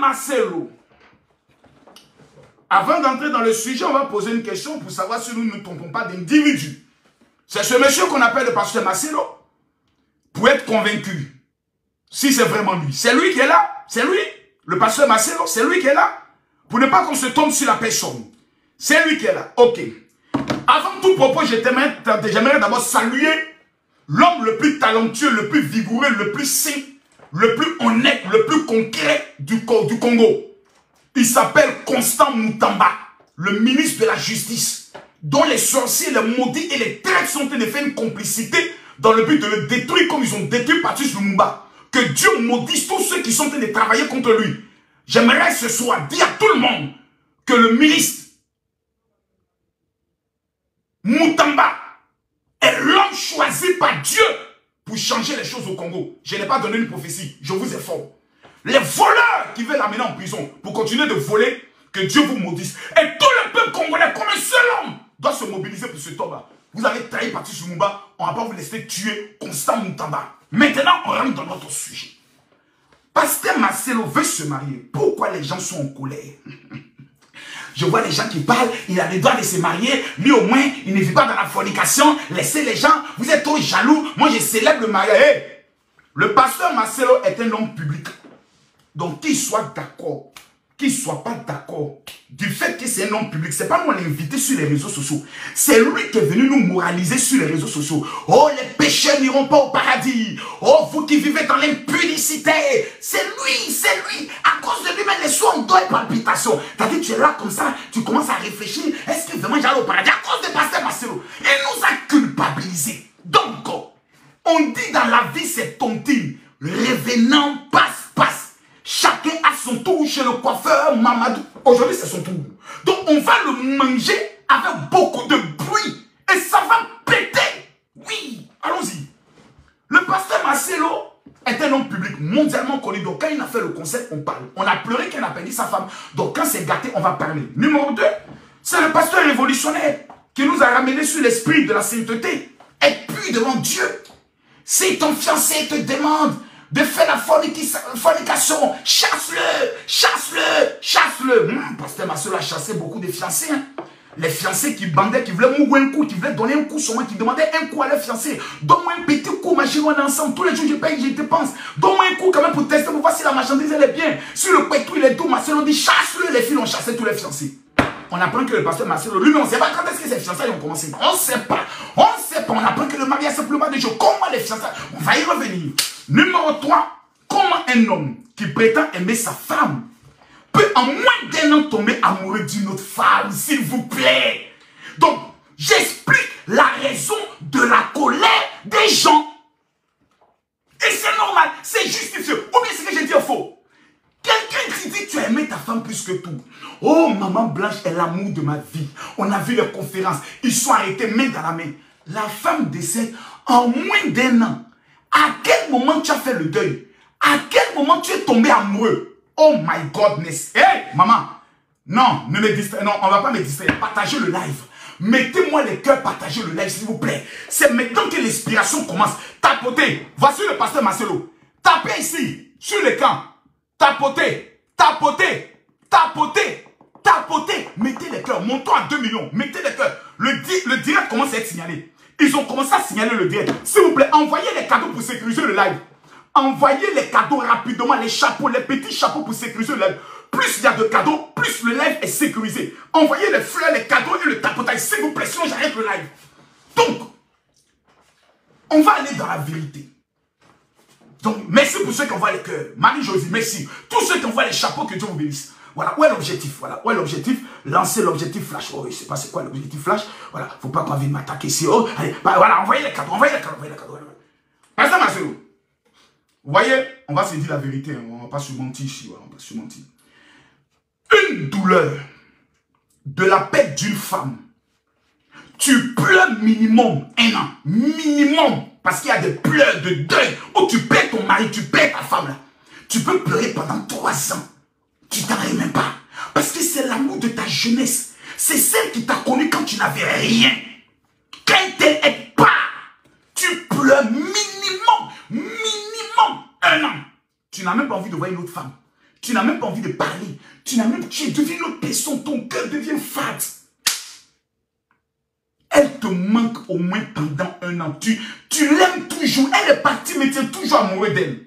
Marcelo, avant d'entrer dans le sujet, on va poser une question pour savoir si nous ne nous trompons pas d'individu. C'est ce monsieur qu'on appelle le pasteur Marcelo, pour être convaincu, si c'est vraiment lui. C'est lui qui est là, c'est lui, le pasteur Marcelo, c'est lui qui est là, pour ne pas qu'on se tombe sur la personne. C'est lui qui est là, ok. Avant tout propos, j'aimerais d'abord saluer l'homme le plus talentueux, le plus vigoureux, le plus sain, le plus honnête, le plus concret du Congo. Il s'appelle Constant Mutamba, le ministre de la Justice, dont les sorciers, les maudits et les traîtres sont en train de faire une complicité dans le but de le détruire comme ils ont détruit Patrice Lumumba. Que Dieu maudisse tous ceux qui sont en train de travailler contre lui. J'aimerais ce soir dire à tout le monde que le ministre Mutamba est l'homme choisi par Dieu pour changer les choses au Congo. Je n'ai pas donné une prophétie, je vous informe. Les voleurs qui veulent l'amener en prison pour continuer de voler, que Dieu vous maudisse. Et tout le peuple congolais, comme un seul homme, doit se mobiliser pour ce temps-là. Vous avez trahi Patrice Lumumba, on ne va pas vous laisser tuer Constant Mutamba. Maintenant, on rentre dans notre sujet. Pasteur Marcelo veut se marier. Pourquoi les gens sont en colère? Je vois les gens qui parlent, il a le droit de se marier. Lui au moins, il ne vit pas dans la fornication. Laissez les gens, vous êtes trop jaloux. Moi, je célèbre le mariage. Hey, le pasteur Marcelo est un homme public. Donc, qu'il soit d'accord, qu'il ne soit pas d'accord, du fait que c'est un homme public, ce n'est pas moi l'invité sur les réseaux sociaux. C'est lui qui est venu nous moraliser sur les réseaux sociaux. Oh, les pécheurs n'iront pas au paradis. Oh, vous qui vivez dans l'impudicité. C'est lui. À cause de lui-même, les soins d'eau et palpitations. C'est-à-dire, tu es là comme ça, tu commences à réfléchir. Est-ce que vraiment j'allais au paradis? À cause de pasteur Marcelo. Il nous a culpabilisés. Donc, on dit dans la vie, c'est tontine. Revenant, passe. Chacun a son tour chez le coiffeur Mamadou. Aujourd'hui, c'est son tour. Donc, on va le manger avec beaucoup de bruit. Et ça va péter. Oui, allons-y. Le pasteur Marcelo est un homme public mondialement connu. Donc, quand il a fait le concert, on parle. On a pleuré quand il a perdu sa femme. Donc, quand c'est gâté, on va parler. Numéro 2, c'est le pasteur révolutionnaire qui nous a ramené sur l'esprit de la sainteté. Être pur devant Dieu. Si ton fiancé te demande de faire la fornication, chasse-le. Pasteur Marcelo a chassé beaucoup de fiancés. Hein. Les fiancés qui bandaient, qui voulaient mourir un coup, qui voulaient donner un coup sur moi, qui demandaient un coup à leurs fiancés. Donne-moi un petit coup, machine, on est ensemble. Tous les jours, je paye, je dépense. Donne-moi un coup quand même pour tester, pour voir si la marchandise, elle est bien. Sur le pétou, il est doux. Marcelo dit, chasse-le. Les filles ont chassé tous les fiancés. On apprend que le pasteur Marcelo, lui, on ne sait pas quand est-ce que ces fiançailles ont commencé. On ne sait pas. On apprend que le mariage est simplement des jours. Comment les fiançailles? On va y revenir. Numéro 3, comment un homme qui prétend aimer sa femme peut en moins d'un an tomber amoureux d'une autre femme, s'il vous plaît? Donc, j'explique la raison de la colère des gens. Et c'est normal, c'est justifié. Ou bien ce que j'ai dit est faux. Quelqu'un qui dit que tu as aimé ta femme plus que tout. Oh, maman Blanche est l'amour de ma vie. On a vu les conférences. Ils sont arrêtés main dans la main. La femme décède en moins d'un an. À quel moment tu as fait le deuil? À quel moment tu es tombé amoureux? Oh my godness. Hey, maman. Non, ne me distraire. Non, on ne va pas me distraire. Partagez le live. Mettez-moi les cœurs, partagez le live, s'il vous plaît. C'est maintenant que l'inspiration commence. Tapotez. Voici le pasteur Marcelo. Tapez ici, sur l'écran. Tapotez. Mettez les cœurs. Montons à 2 millions. Mettez les cœurs. Le direct commence à être signalé. Ils ont commencé à signaler le direct. S'il vous plaît, envoyez les cadeaux pour sécuriser le live. Envoyez les cadeaux rapidement, les chapeaux, les petits chapeaux pour sécuriser le live. Plus il y a de cadeaux, plus le live est sécurisé. Envoyez les fleurs, les cadeaux et le tapotage, s'il vous plaît, sinon j'arrête le live. Donc, on va aller dans la vérité. Donc, merci pour ceux qui envoient les cœurs. Marie-Josie, merci. Tous ceux qui envoient les chapeaux, que Dieu vous bénisse. Voilà, où est l'objectif? Voilà, où est l'objectif? Lancer l'objectif flash. Oh, je ne sais pas c'est quoi l'objectif flash. Voilà, faut pas qu'on vienne m'attaquer ici. Oh, allez, bah, voilà, envoyez les cadeaux, envoyez les cadeaux. Voilà. Pasteur Marcelo, vous voyez, on va se dire la vérité, hein, on ne va pas se mentir ici. Voilà, on va pas se mentir. Une douleur de la perte d'une femme, tu pleures minimum 1 an. Minimum. Parce qu'il y a des pleurs de deuil où tu perds ton mari, tu perds ta femme là. Tu peux pleurer pendant 3 ans. Tu t'en rends même pas. Parce que c'est l'amour de ta jeunesse. C'est celle qui t'a connu quand tu n'avais rien. Quand elle est pas, tu pleures minimum 1 an. Tu n'as même pas envie de voir une autre femme. Tu n'as même pas envie de parler. Tu deviens une autre personne. Ton cœur devient fade. Elle te manque au moins pendant 1 an. Tu l'aimes toujours. Elle est partie, mais tu es toujours amoureux d'elle.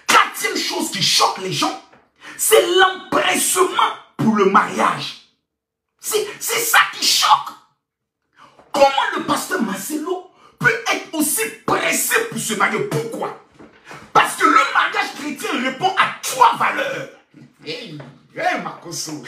4e chose qui choque les gens, c'est l'empressement pour le mariage. C'est ça qui choque. Comment le pasteur Marcelo peut être aussi pressé pour se marier? Pourquoi? Parce que le mariage chrétien répond à 3 valeurs. Makoso.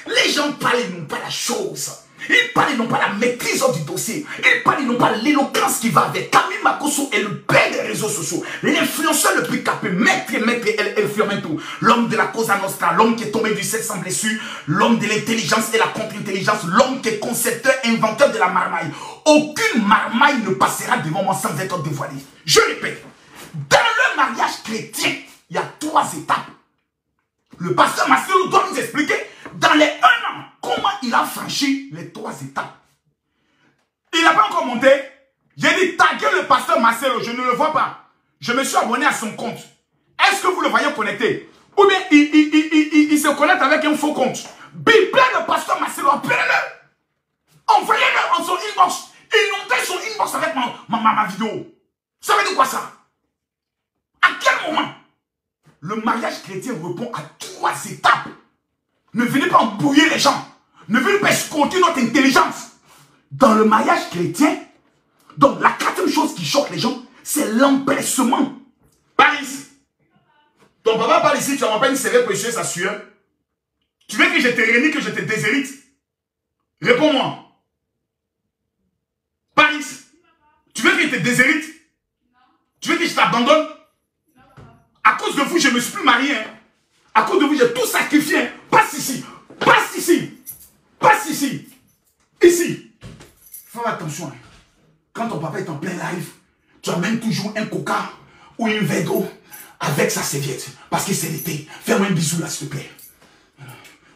Les gens parlent, ils n'ont pas la chose. Ils parlent, ils n'ont pas la maîtrise du dossier. Ils parlent, ils n'ont pas l'éloquence qui va avec. Camille Makoso est le père des réseaux sociaux. L'influenceur le plus capé. Maître, El Fiormento. L'homme de la Cosa Nostra. L'homme qui est tombé du ciel sans blessure. L'homme de l'intelligence et la contre-intelligence. L'homme qui est concepteur, inventeur de la marmaille. Aucune marmaille ne passera devant moi sans être dévoilée. Je répète. Dans le mariage chrétien, il y a 3 étapes. Le pasteur Marcelo doit nous expliquer dans les 1 an comment il a franchi les 3 étapes. Il n'a pas encore monté. J'ai dit taguer le pasteur Marcelo, je ne le vois pas. Je me suis abonné à son compte. Est-ce que vous le voyez connecté? Ou bien il se connecte avec un faux compte. Biblez le pasteur Marcelo, appelez-le. Envoyez-le en son inbox. Inondez son inbox avec ma vidéo. Ça veut dire quoi ça? À quel moment le mariage chrétien répond à 3 étapes? Ne venez pas embrouiller les gens. Ne venez pas escroquer notre intelligence. Dans le mariage chrétien, donc la 4e chose qui choque les gens, c'est l'empressement. Paris. Ton papa parle ici, tu n'as pas une sévère précieuse à sueur. Tu veux que je te réunis, que je te déshérite? Réponds-moi. Paris. Tu veux que je te déshérite? Tu veux que je t'abandonne? À cause de vous, je ne me suis plus marié. Hein. À cause de vous, j'ai tout sacrifié. Hein. Passe ici. Passe ici. Passe ici. Ici. Fais attention. Hein. Quand ton papa est en plein live, tu amènes toujours un coca ou une verre d'eau avec sa serviette. Parce que c'est l'été. Fais-moi un bisou là, s'il te plaît.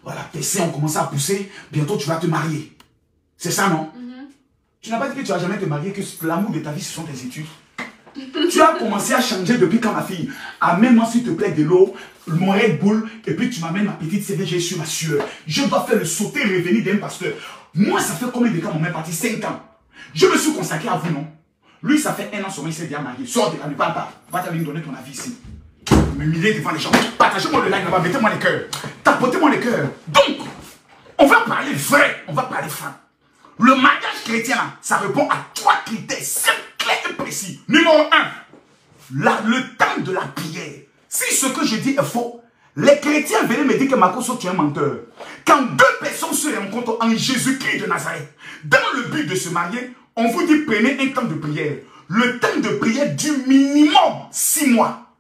Voilà, tes seins ont commencé à pousser. Bientôt, tu vas te marier. C'est ça, non? Tu n'as pas dit que tu vas jamais te marier, que l'amour de ta vie, ce sont tes études. Tu as commencé à changer depuis quand, ma fille? Amène-moi s'il te plaît de l'eau, mon Red Bull, et puis tu m'amènes ma petite CVG sur ma sueur. Je dois faire le sauter et revenir d'un pasteur. Moi, ça fait combien de temps mon mère est parti? 5 ans. Je me suis consacré à vous, non? Lui, ça fait 1 an seulement, il s'est déjà marié. Sors de là, ne parle pas. Va t'aller me donner ton avis ici. M'humilier devant les gens. Partagez-moi le like là-bas, mettez-moi les cœurs. Tapotez-moi les cœurs. Donc, on va parler vrai, on va parler franc. Le mariage chrétien, ça répond à 3 critères simples, clairs et précis. Numéro 1, le temps de la prière. Si ce que je dis est faux, les chrétiens venaient me dire que Makoso, tu es un menteur. Quand 2 personnes se rencontrent en Jésus-Christ de Nazareth, dans le but de se marier, on vous dit prenez un temps de prière. Le temps de prière dure minimum 6 mois.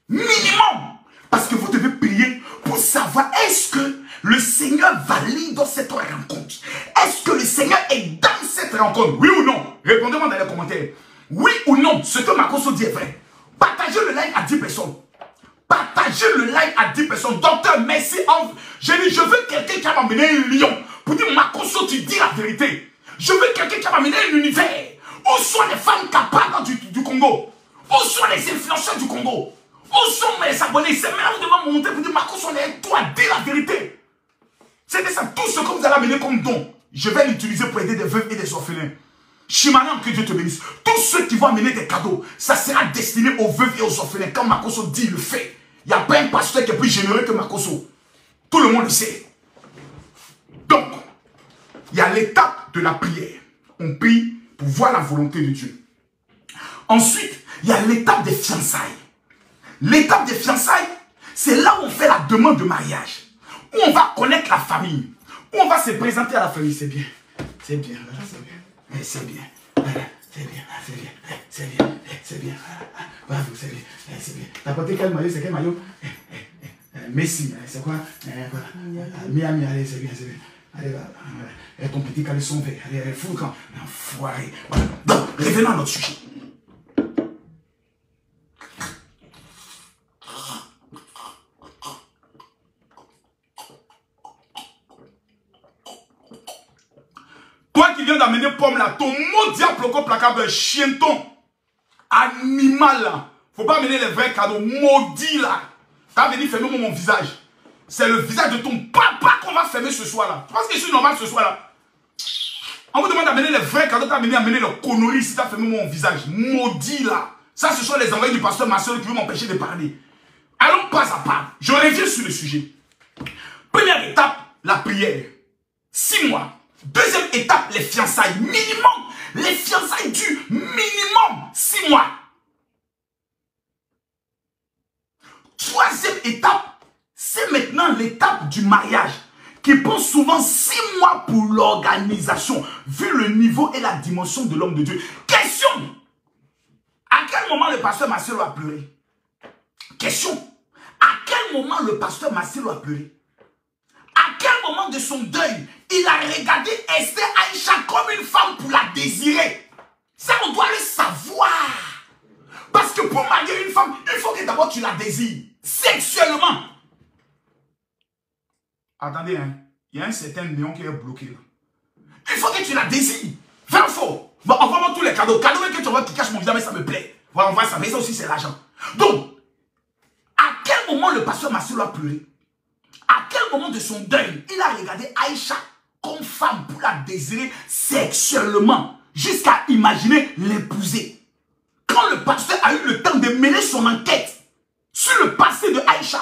Minimum. Parce que vous devez prier pour savoir est-ce que le Seigneur valide cette rencontre. Est-ce que le Seigneur est dans cette rencontre? Oui ou non? Répondez-moi dans les commentaires. Oui ou non, ce que Makoso dit est vrai. Partagez le like à 10 personnes. Partagez le like à 10 personnes. Docteur, merci. Je veux quelqu'un qui va m'amener un lion. Pour dire, Makoso, tu dis la vérité. Je veux quelqu'un qui va m'amener un univers. Où sont les femmes capables du Congo? Où sont les influenceurs du Congo? Où sont mes abonnés? C'est maintenant que vous devez monter pour dire, Makoso, toi, dis la vérité. C'est ça, tout ce que vous allez amener comme don, je vais l'utiliser pour aider des veuves et des orphelins. Chimanan, que Dieu te bénisse. Tous ceux qui vont amener des cadeaux, ça sera destiné aux veuves et aux orphelins. Quand Makoso dit, le fait. Il n'y a pas un pasteur qui est plus généreux que Makoso. Tout le monde le sait. Donc, il y a l'étape de la prière. On prie pour voir la volonté de Dieu. Ensuite, il y a l'étape des fiançailles. L'étape des fiançailles, c'est là où on fait la demande de mariage. Où on va connaître la famille. Où on va se présenter à la famille. C'est bien. C'est bien. C'est bien. C'est bien. C'est bien. C'est bien. C'est bien. C'est bien. Bravo, c'est bien. C'est bien. T'as porté quel maillot? C'est quel maillot? Messi. C'est quoi? Miami. Allez, c'est bien. C'est bien. Allez, va. Ton petit caleçon vert. Allez, fous le camp. Enfoiré. Voilà. Donc, revenons à notre sujet. Toi qui viens d'amener pomme là, ton mot diable au placable, chienton, animal là. Faut pas amener les vrais cadeaux, maudits là. T'as venu fermer mon visage. C'est le visage de ton papa qu'on va fermer ce soir-là. Tu penses que je suis normal ce soir-là? On vous demande d'amener les vrais cadeaux, t'as amené les conneries si t'as fermé mon visage. Maudit là. Ça, ce sont les envoyés du pasteur Marcelo qui veulent m'empêcher de parler. Allons pas à pas. Je reviens sur le sujet. Première étape, la prière. 6 mois. Deuxième étape, les fiançailles. Minimum. Les fiançailles durent minimum 6 mois. Troisième étape, c'est maintenant l'étape du mariage, qui prend souvent 6 mois pour l'organisation, vu le niveau et la dimension de l'homme de Dieu. Question. À quel moment le pasteur Marcelo a pleuré? Question. À quel moment le pasteur Marcelo a pleuré? À quel moment de son deuil, il a regardé Esther Aïcha comme une femme pour la désirer? Ça, on doit le savoir. Parce que pour marier une femme, il faut que d'abord tu la désires. Sexuellement. Attendez, hein. Il y a un certain néon qui est bloqué là. Il faut que tu la désires. 20 fois. Bon, envoie-moi tous les cadeaux. Cadeaux que tu vois qui cachent mon visage, mais ça me plaît. Voilà, on va ça. Mais ça aussi, c'est l'argent. Donc, à quel moment le pasteur Marcelo a pleuré? À quel moment de son deuil, il a regardé Aïcha comme femme pour la désirer sexuellement, jusqu'à imaginer l'épouser? Quand le pasteur a eu le temps de mener son enquête sur le passé de Aïcha,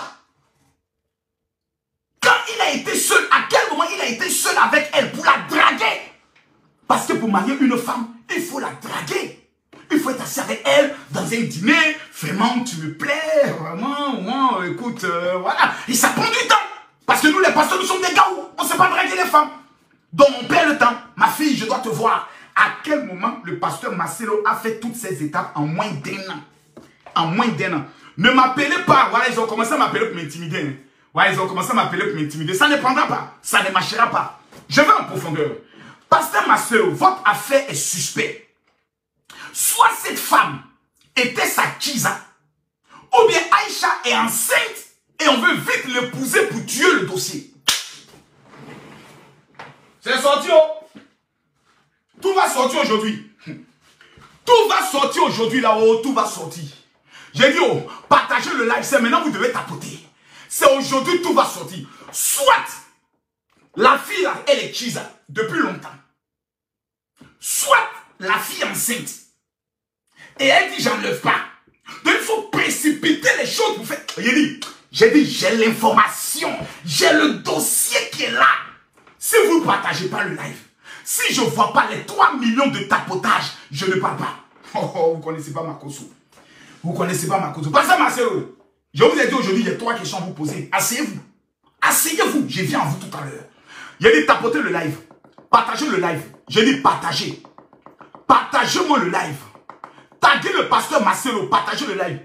quand il a été seul, à quel moment il a été seul avec elle pour la draguer? Parce que pour marier une femme, il faut la draguer. Il faut être assis avec elle dans un dîner. Vraiment, tu me plais, vraiment, écoute, voilà. Et ça prend du temps. Parce que nous, les pasteurs, nous sommes des gars où on ne sait pas draguer les femmes. Donc, on perd le temps. Ma fille, je dois te voir. À quel moment le pasteur Marcelo a fait toutes ces étapes en moins d'1 an? En moins d'1 an. Ne m'appelez pas. Voilà, ils ont commencé à m'appeler pour m'intimider. Hein. Ouais, ils ont commencé à m'appeler pour m'intimider. Ça ne prendra pas. Ça ne marchera pas. Je vais en profondeur. Pasteur Marcelo, votre affaire est suspecte. Soit cette femme était sa Kiza, ou bien Aïcha est enceinte et on veut vite l'épouser pour tuer le dossier. C'est sorti, oh. Tout va sortir aujourd'hui. Tout va sortir aujourd'hui là-haut, tout va sortir. J'ai dit, oh, partagez le live, c'est maintenant vous devez tapoter. C'est aujourd'hui, tout va sortir. Soit la fille là, elle est Kiza depuis longtemps. Soit la fille enceinte. Et elle dit, j'enlève pas. Donc il faut précipiter les choses pour faire. J'ai dit, j'ai l'information. J'ai le dossier qui est là. Si vous ne partagez pas le live, si je ne vois pas les 3 millions de tapotages, je ne parle pas. Oh, vous ne connaissez pas Makoso. Vous ne connaissez pas Makoso. Pasteur Marcelo, je vous ai dit aujourd'hui, il y a 3 questions à vous poser. Asseyez-vous. Asseyez-vous. Je viens à vous tout à l'heure. Il a dit, tapotez le live. Partagez le live. J'ai dit, partagez. Partagez-moi le live. Taguez le pasteur Marcelo. Partagez le live.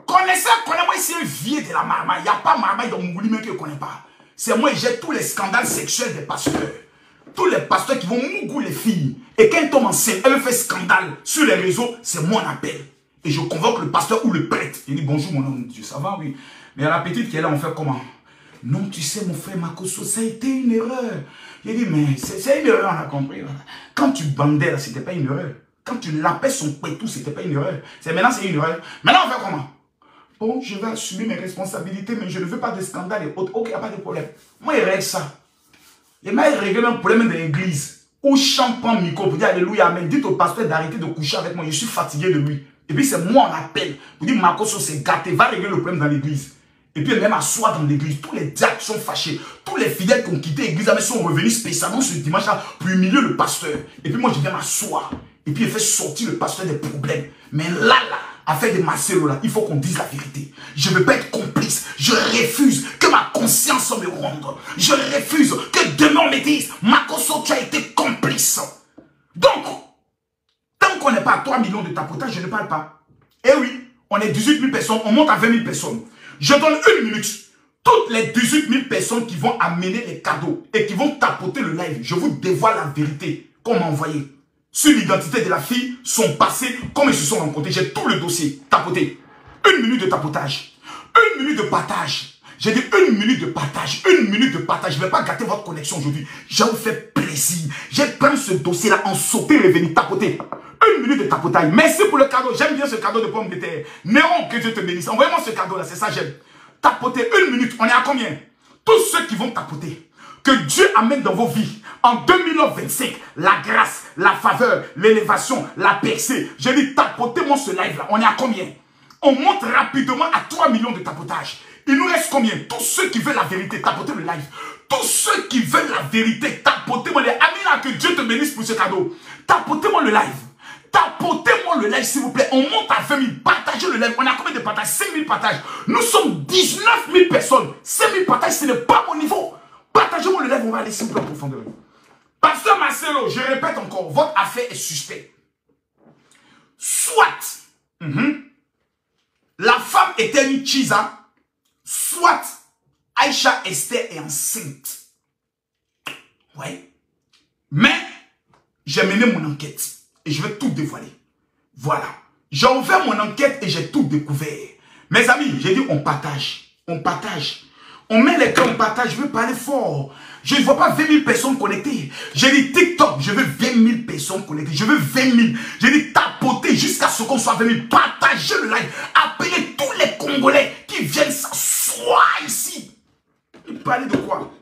Connaissez-moi ici un vieux de la marmaille. Il n'y a pas marmaille dans mon gouliment que je ne connais pas. C'est moi, j'ai tous les scandales sexuels des pasteurs. Tous les pasteurs qui vont mougou les filles. Et quand ils tombent enceinte, elle fait scandale sur les réseaux, c'est moi on appelle. Et je convoque le pasteur ou le prêtre. Il dit, bonjour mon homme de Dieu, ça va, oui. Mais à la petite qui est là, on fait comment? Non, tu sais, mon frère Makoso, ça a été une erreur. Il dit, mais c'est une erreur, on a compris. Quand tu bandais là, c'était pas une erreur. Quand tu lapais son pétou, c'était pas une erreur. Maintenant, c'est une erreur. Maintenant, on fait comment? Bon, je vais assumer mes responsabilités, mais je ne veux pas de scandale et autres. Ok, il n'y a pas de problème. Moi, il règle ça. Il m'a réglé un problème de l'église. Où chante prend micro pour dire Alléluia, Amen. Dites au pasteur d'arrêter de coucher avec moi. Je suis fatigué de lui. Et puis, c'est moi, on appelle. Pour dire, Makoso, c'est gâté. Va régler le problème dans l'église. Et puis, même asseoir dans l'église. Tous les diacres sont fâchés. Tous les fidèles qui ont quitté l'église sont revenus spécialement ce dimanche-là pour humilier le pasteur. Et puis, moi, je viens m'asseoir. Et puis, il fait sortir le pasteur des problèmes. Mais là, affaire de Marcelo, là, il faut qu'on dise la vérité. Je ne veux pas être complice. Je refuse que ma conscience me ronde. Je refuse que demain on me dise, Makoso, tu as été complice. Donc, tant qu'on n'est pas à 3 millions de tapotage, je ne parle pas. Eh oui, on est 18 000 personnes, on monte à 20 000 personnes. Je donne 1 minute. Toutes les 18 000 personnes qui vont amener les cadeaux et qui vont tapoter le live, je vous dévoile la vérité qu'on m'a envoyé. Sur l'identité de la fille, son passé, comment ils se sont rencontrés. J'ai tout le dossier. Tapoté. 1 minute de tapotage. 1 minute de partage. J'ai dit 1 minute de partage. 1 minute de partage. Je ne vais pas gâter votre connexion aujourd'hui. Je vous fais plaisir. J'ai pris ce dossier-là en sauté revenu tapoter. 1 minute de tapotage. Merci pour le cadeau. J'aime bien ce cadeau de pommes de terre. Néron, que Dieu te bénisse. Envoyez-moi ce cadeau-là. C'est ça, j'aime. Tapotez 1 minute. On est à combien? Tous ceux qui vont tapoter, que Dieu amène dans vos vies en 2025 la grâce, la faveur, l'élévation, la percée. J'ai dit tapotez-moi ce live là. On est à combien? On monte rapidement à 3 millions de tapotages. Il nous reste combien? Tous ceux qui veulent la vérité, tapotez le live. Tous ceux qui veulent la vérité, tapotez-moi les... Amina, que Dieu te bénisse pour ce cadeau. Tapotez-moi le live. Tapotez-moi le live, s'il vous plaît. On monte à 20 000. Partagez le live. On a combien de partages? 5 000 partages. Nous sommes 19 000 personnes. 5 000 partages, ce n'est pas mon niveau. Partagez-moi le live. On va aller s'il vous plaît en profondeur. Pasteur Marcelo, je répète encore, votre affaire est suspecte. Soit la femme était une chisa, soit Aïcha Esther est enceinte. Ouais. Mais j'ai mené mon enquête et je vais tout dévoiler. Voilà. J'ai ouvert mon enquête et j'ai tout découvert. Mes amis, j'ai dit on partage. On partage. On met les cœurs, on partage. Je veux parler fort. Je ne vois pas 20 000 personnes connectées. J'ai dit TikTok, je veux 20 000 personnes connectées. Je veux 20 000. J'ai dit tapoter jusqu'à ce qu'on soit 20 000. Partagez le live. Appelez tous les Congolais qui viennent s'asseoir ici. Il parlait de quoi?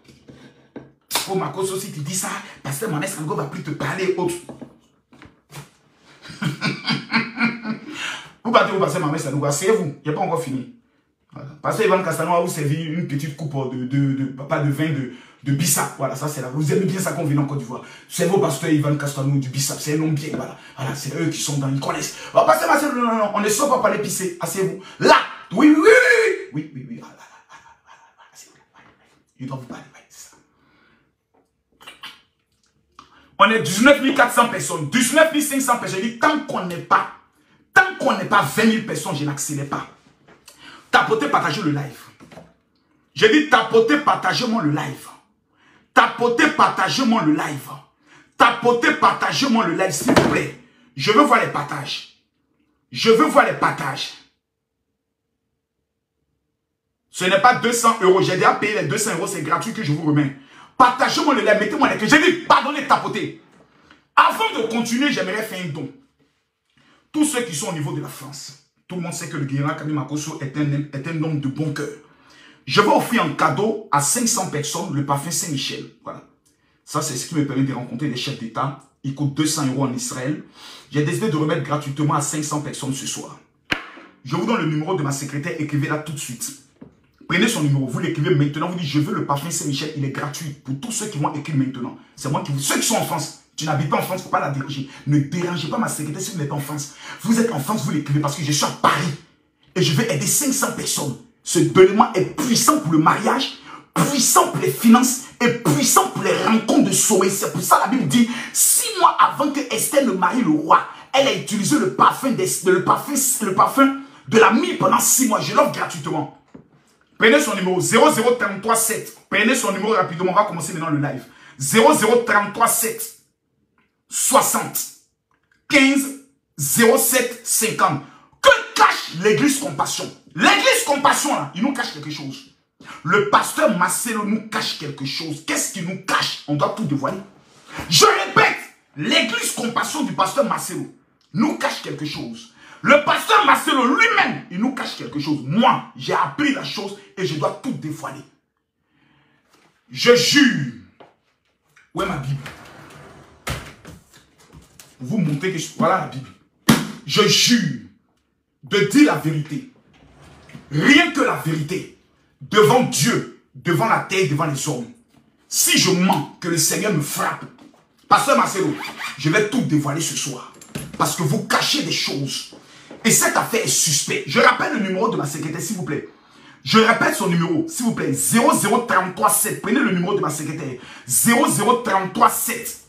Oh, ma cause aussi, tu dis ça. Pasteur Mohamed Sango va plus te parler autre. Vous battez vous, Pasteur Mohamed Sango. Asseyez-vous. Il n'est pas encore fini. Voilà. Pasteur Ivan Castano va vous servir une petite coupe de vin de Bissap. Voilà, ça c'est là. Vous aimez bien ça qu'on vient en Côte d'Ivoire. C'est vos Pasteur Ivan Castano du Bissap. C'est un nom bien. Voilà, voilà c'est eux qui sont dans, ils connaissent. Oh, Pasteur Marcel, non, on ne sort pas par les pisser. Asseyez-vous. Là. Oui. Je dois vous parler. C'est ça. On est 19 400 personnes. 19 500 personnes. Je dis, tant qu'on n'est pas 20 000 personnes, je n'accélère pas. Tapotez, partagez le live. J'ai dit tapotez, partagez-moi le live. Tapotez, partagez-moi le live. Tapotez, partagez-moi le live, s'il vous plaît. Je veux voir les partages. Je veux voir les partages. Ce n'est pas 200 €. J'ai déjà payé les 200 €. C'est gratuit que je vous remets. Partagez-moi le live. Mettez-moi les clés. J'ai dit pardonnez, tapotez. Avant de continuer, j'aimerais faire un don. Tous ceux qui sont au niveau de la France. Tout le monde sait que le Guérin Kami Makosso est un homme de bon cœur. Je vais offrir un cadeau à 500 personnes le parfum Saint-Michel. Voilà. Ça, c'est ce qui me permet de rencontrer les chefs d'État. Il coûte 200 € en Israël. J'ai décidé de remettre gratuitement à 500 personnes ce soir. Je vous donne le numéro de ma secrétaire. Écrivez-la tout de suite. Prenez son numéro. Vous l'écrivez maintenant. Vous dites, je veux le parfum Saint-Michel. Il est gratuit pour tous ceux qui vont écrire maintenant. C'est moi qui vous... Ceux qui sont en France. Tu n'habites pas en France, il ne faut pas la déranger. Ne dérangez pas ma secrétaire si vous êtes en France. Vous êtes en France, vous l'écrivez parce que je suis à Paris. Et je vais aider 500 personnes. Ce donnement est puissant pour le mariage, puissant pour les finances et puissant pour les rencontres de sommeil. C'est pour ça que la Bible dit, 6 mois avant que Esther ne marie le roi, elle a utilisé le parfum de la myrrhe pendant 6 mois. Je l'offre gratuitement. Prenez son numéro 00337. Prenez son numéro rapidement. On va commencer maintenant le live. 00337. 60 15 07 50. Que cache l'église Compassion? L'église Compassion, là, il nous cache quelque chose. Le pasteur Marcelo nous cache quelque chose. Qu'est-ce qu'il nous cache? On doit tout dévoiler. Je répète, l'église Compassion du pasteur Marcelo nous cache quelque chose. Le pasteur Marcelo lui-même, il nous cache quelque chose. Moi, j'ai appris la chose et je dois tout dévoiler. Je jure. Où est ma Bible? Vous montrez que voilà la Bible. Je jure de dire la vérité. Rien que la vérité. Devant Dieu, devant la terre, devant les hommes. Si je mens, que le Seigneur me frappe. Pasteur Marcelo, je vais tout dévoiler ce soir. Parce que vous cachez des choses. Et cette affaire est suspecte. Je rappelle le numéro de ma secrétaire, s'il vous plaît. Je répète son numéro, s'il vous plaît. 00337. Prenez le numéro de ma secrétaire. 00337.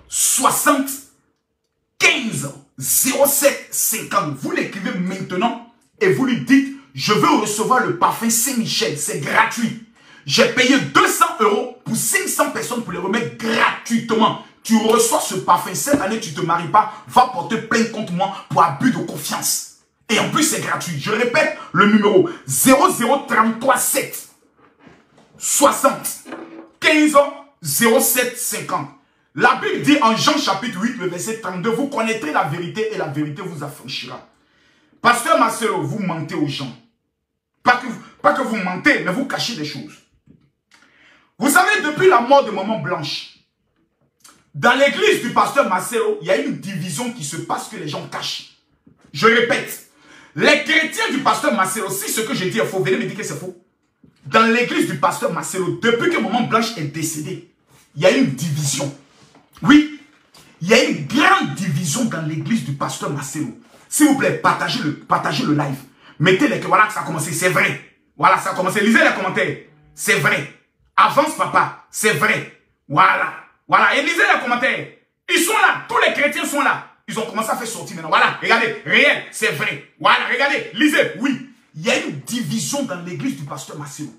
60 15 07 50. Vous l'écrivez maintenant et vous lui dites, je veux recevoir le parfum Saint-Michel. C'est gratuit. J'ai payé 200 € pour 500 personnes pour les remettre gratuitement. Tu reçois ce parfum. Cette année, tu ne te maries pas. Va porter plainte contre moi pour abus de confiance. Et en plus, c'est gratuit. Je répète le numéro 00337 60 15 07 50. La Bible dit en Jean chapitre 8, le verset 32, vous connaîtrez la vérité et la vérité vous affranchira. Pasteur Marcelo, vous mentez aux gens. Pas que vous mentez, mais vous cachez des choses. Vous savez, depuis la mort de Maman Blanche, dans l'église du pasteur Marcelo, il y a une division qui se passe que les gens cachent. Je répète, les chrétiens du pasteur Marcelo, si ce que je dis est faux, venez me dire que c'est faux. Dans l'église du pasteur Marcelo, depuis que Maman Blanche est décédée, il y a une division. Oui, il y a une grande division dans l'église du pasteur Marcelo. S'il vous plaît, partagez le live. Mettez-les que voilà que ça a commencé, c'est vrai. Voilà, ça a commencé. Lisez les commentaires. C'est vrai. Avance, papa. C'est vrai. Voilà. Voilà. Et lisez les commentaires. Ils sont là. Tous les chrétiens sont là. Ils ont commencé à faire sortir maintenant. Voilà. Regardez. Réel. C'est vrai. Voilà. Regardez. Lisez. Oui. Il y a une division dans l'église du pasteur Marcelo.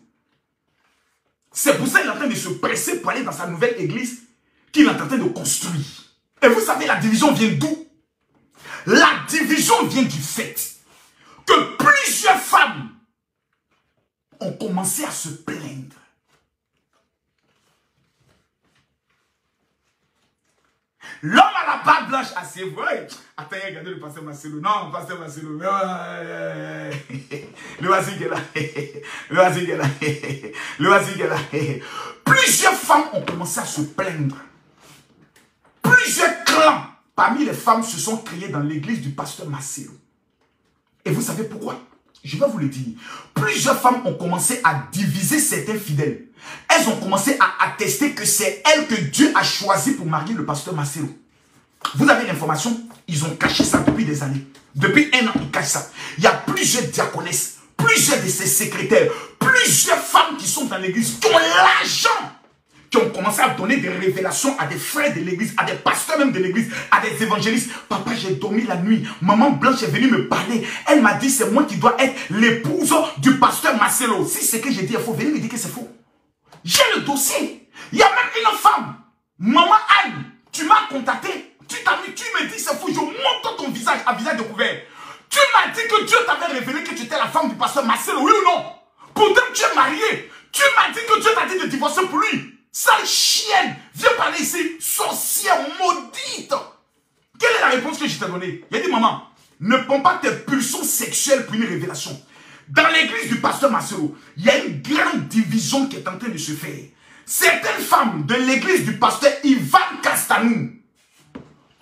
C'est pour ça qu'il est en train de se presser pour aller dans sa nouvelle église qu'il est en train de construire. Et vous savez, la division vient d'où? La division vient du fait que plusieurs femmes ont commencé à se plaindre. L'homme à la barbe blanche, ah c'est vrai. Attends, regardez le pasteur Marcelo. Non, pasteur Marcelo. Le voici qui est là. Le voici qui est là. Le voici qui est là. Plusieurs femmes ont commencé à se plaindre. Plusieurs clans parmi les femmes se sont créés dans l'église du pasteur Marcelo. Et vous savez pourquoi? Je vais vous le dire. Plusieurs femmes ont commencé à diviser certains fidèles. Elles ont commencé à attester que c'est elles que Dieu a choisi pour marier le pasteur Marcelo. Vous avez l'information? Ils ont caché ça depuis des années. Depuis 1 an, ils cachent ça. Il y a plusieurs diaconesses, plusieurs de ses secrétaires, plusieurs femmes qui sont dans l'église, qui ont l'argent, qui ont commencé à donner des révélations à des frères de l'église, à des pasteurs même de l'église, à des évangélistes. Papa, j'ai dormi la nuit. Maman Blanche est venue me parler. Elle m'a dit, c'est moi qui dois être l'épouse du pasteur Marcelo. Si ce que j'ai dit est faux, venez me dire que c'est faux. J'ai le dossier. Il y a même une femme. Maman Anne, tu m'as contacté. Tu me dis c'est faux. Je montre ton visage à visage découvert. Tu m'as dit que Dieu t'avait révélé que tu étais la femme du pasteur Marcelo, oui ou non? Pourtant, tu es marié. Tu m'as dit que Dieu t'a dit de divorcer pour lui. Sale chienne, viens parler ici, sorcière maudite. Quelle est la réponse que je t'ai donnée? Il a dit, maman, ne prends pas tes pulsions sexuelles pour une révélation. Dans l'église du pasteur Marcelo, il y a une grande division qui est en train de se faire. Certaines femmes de l'église du pasteur Ivan Castanou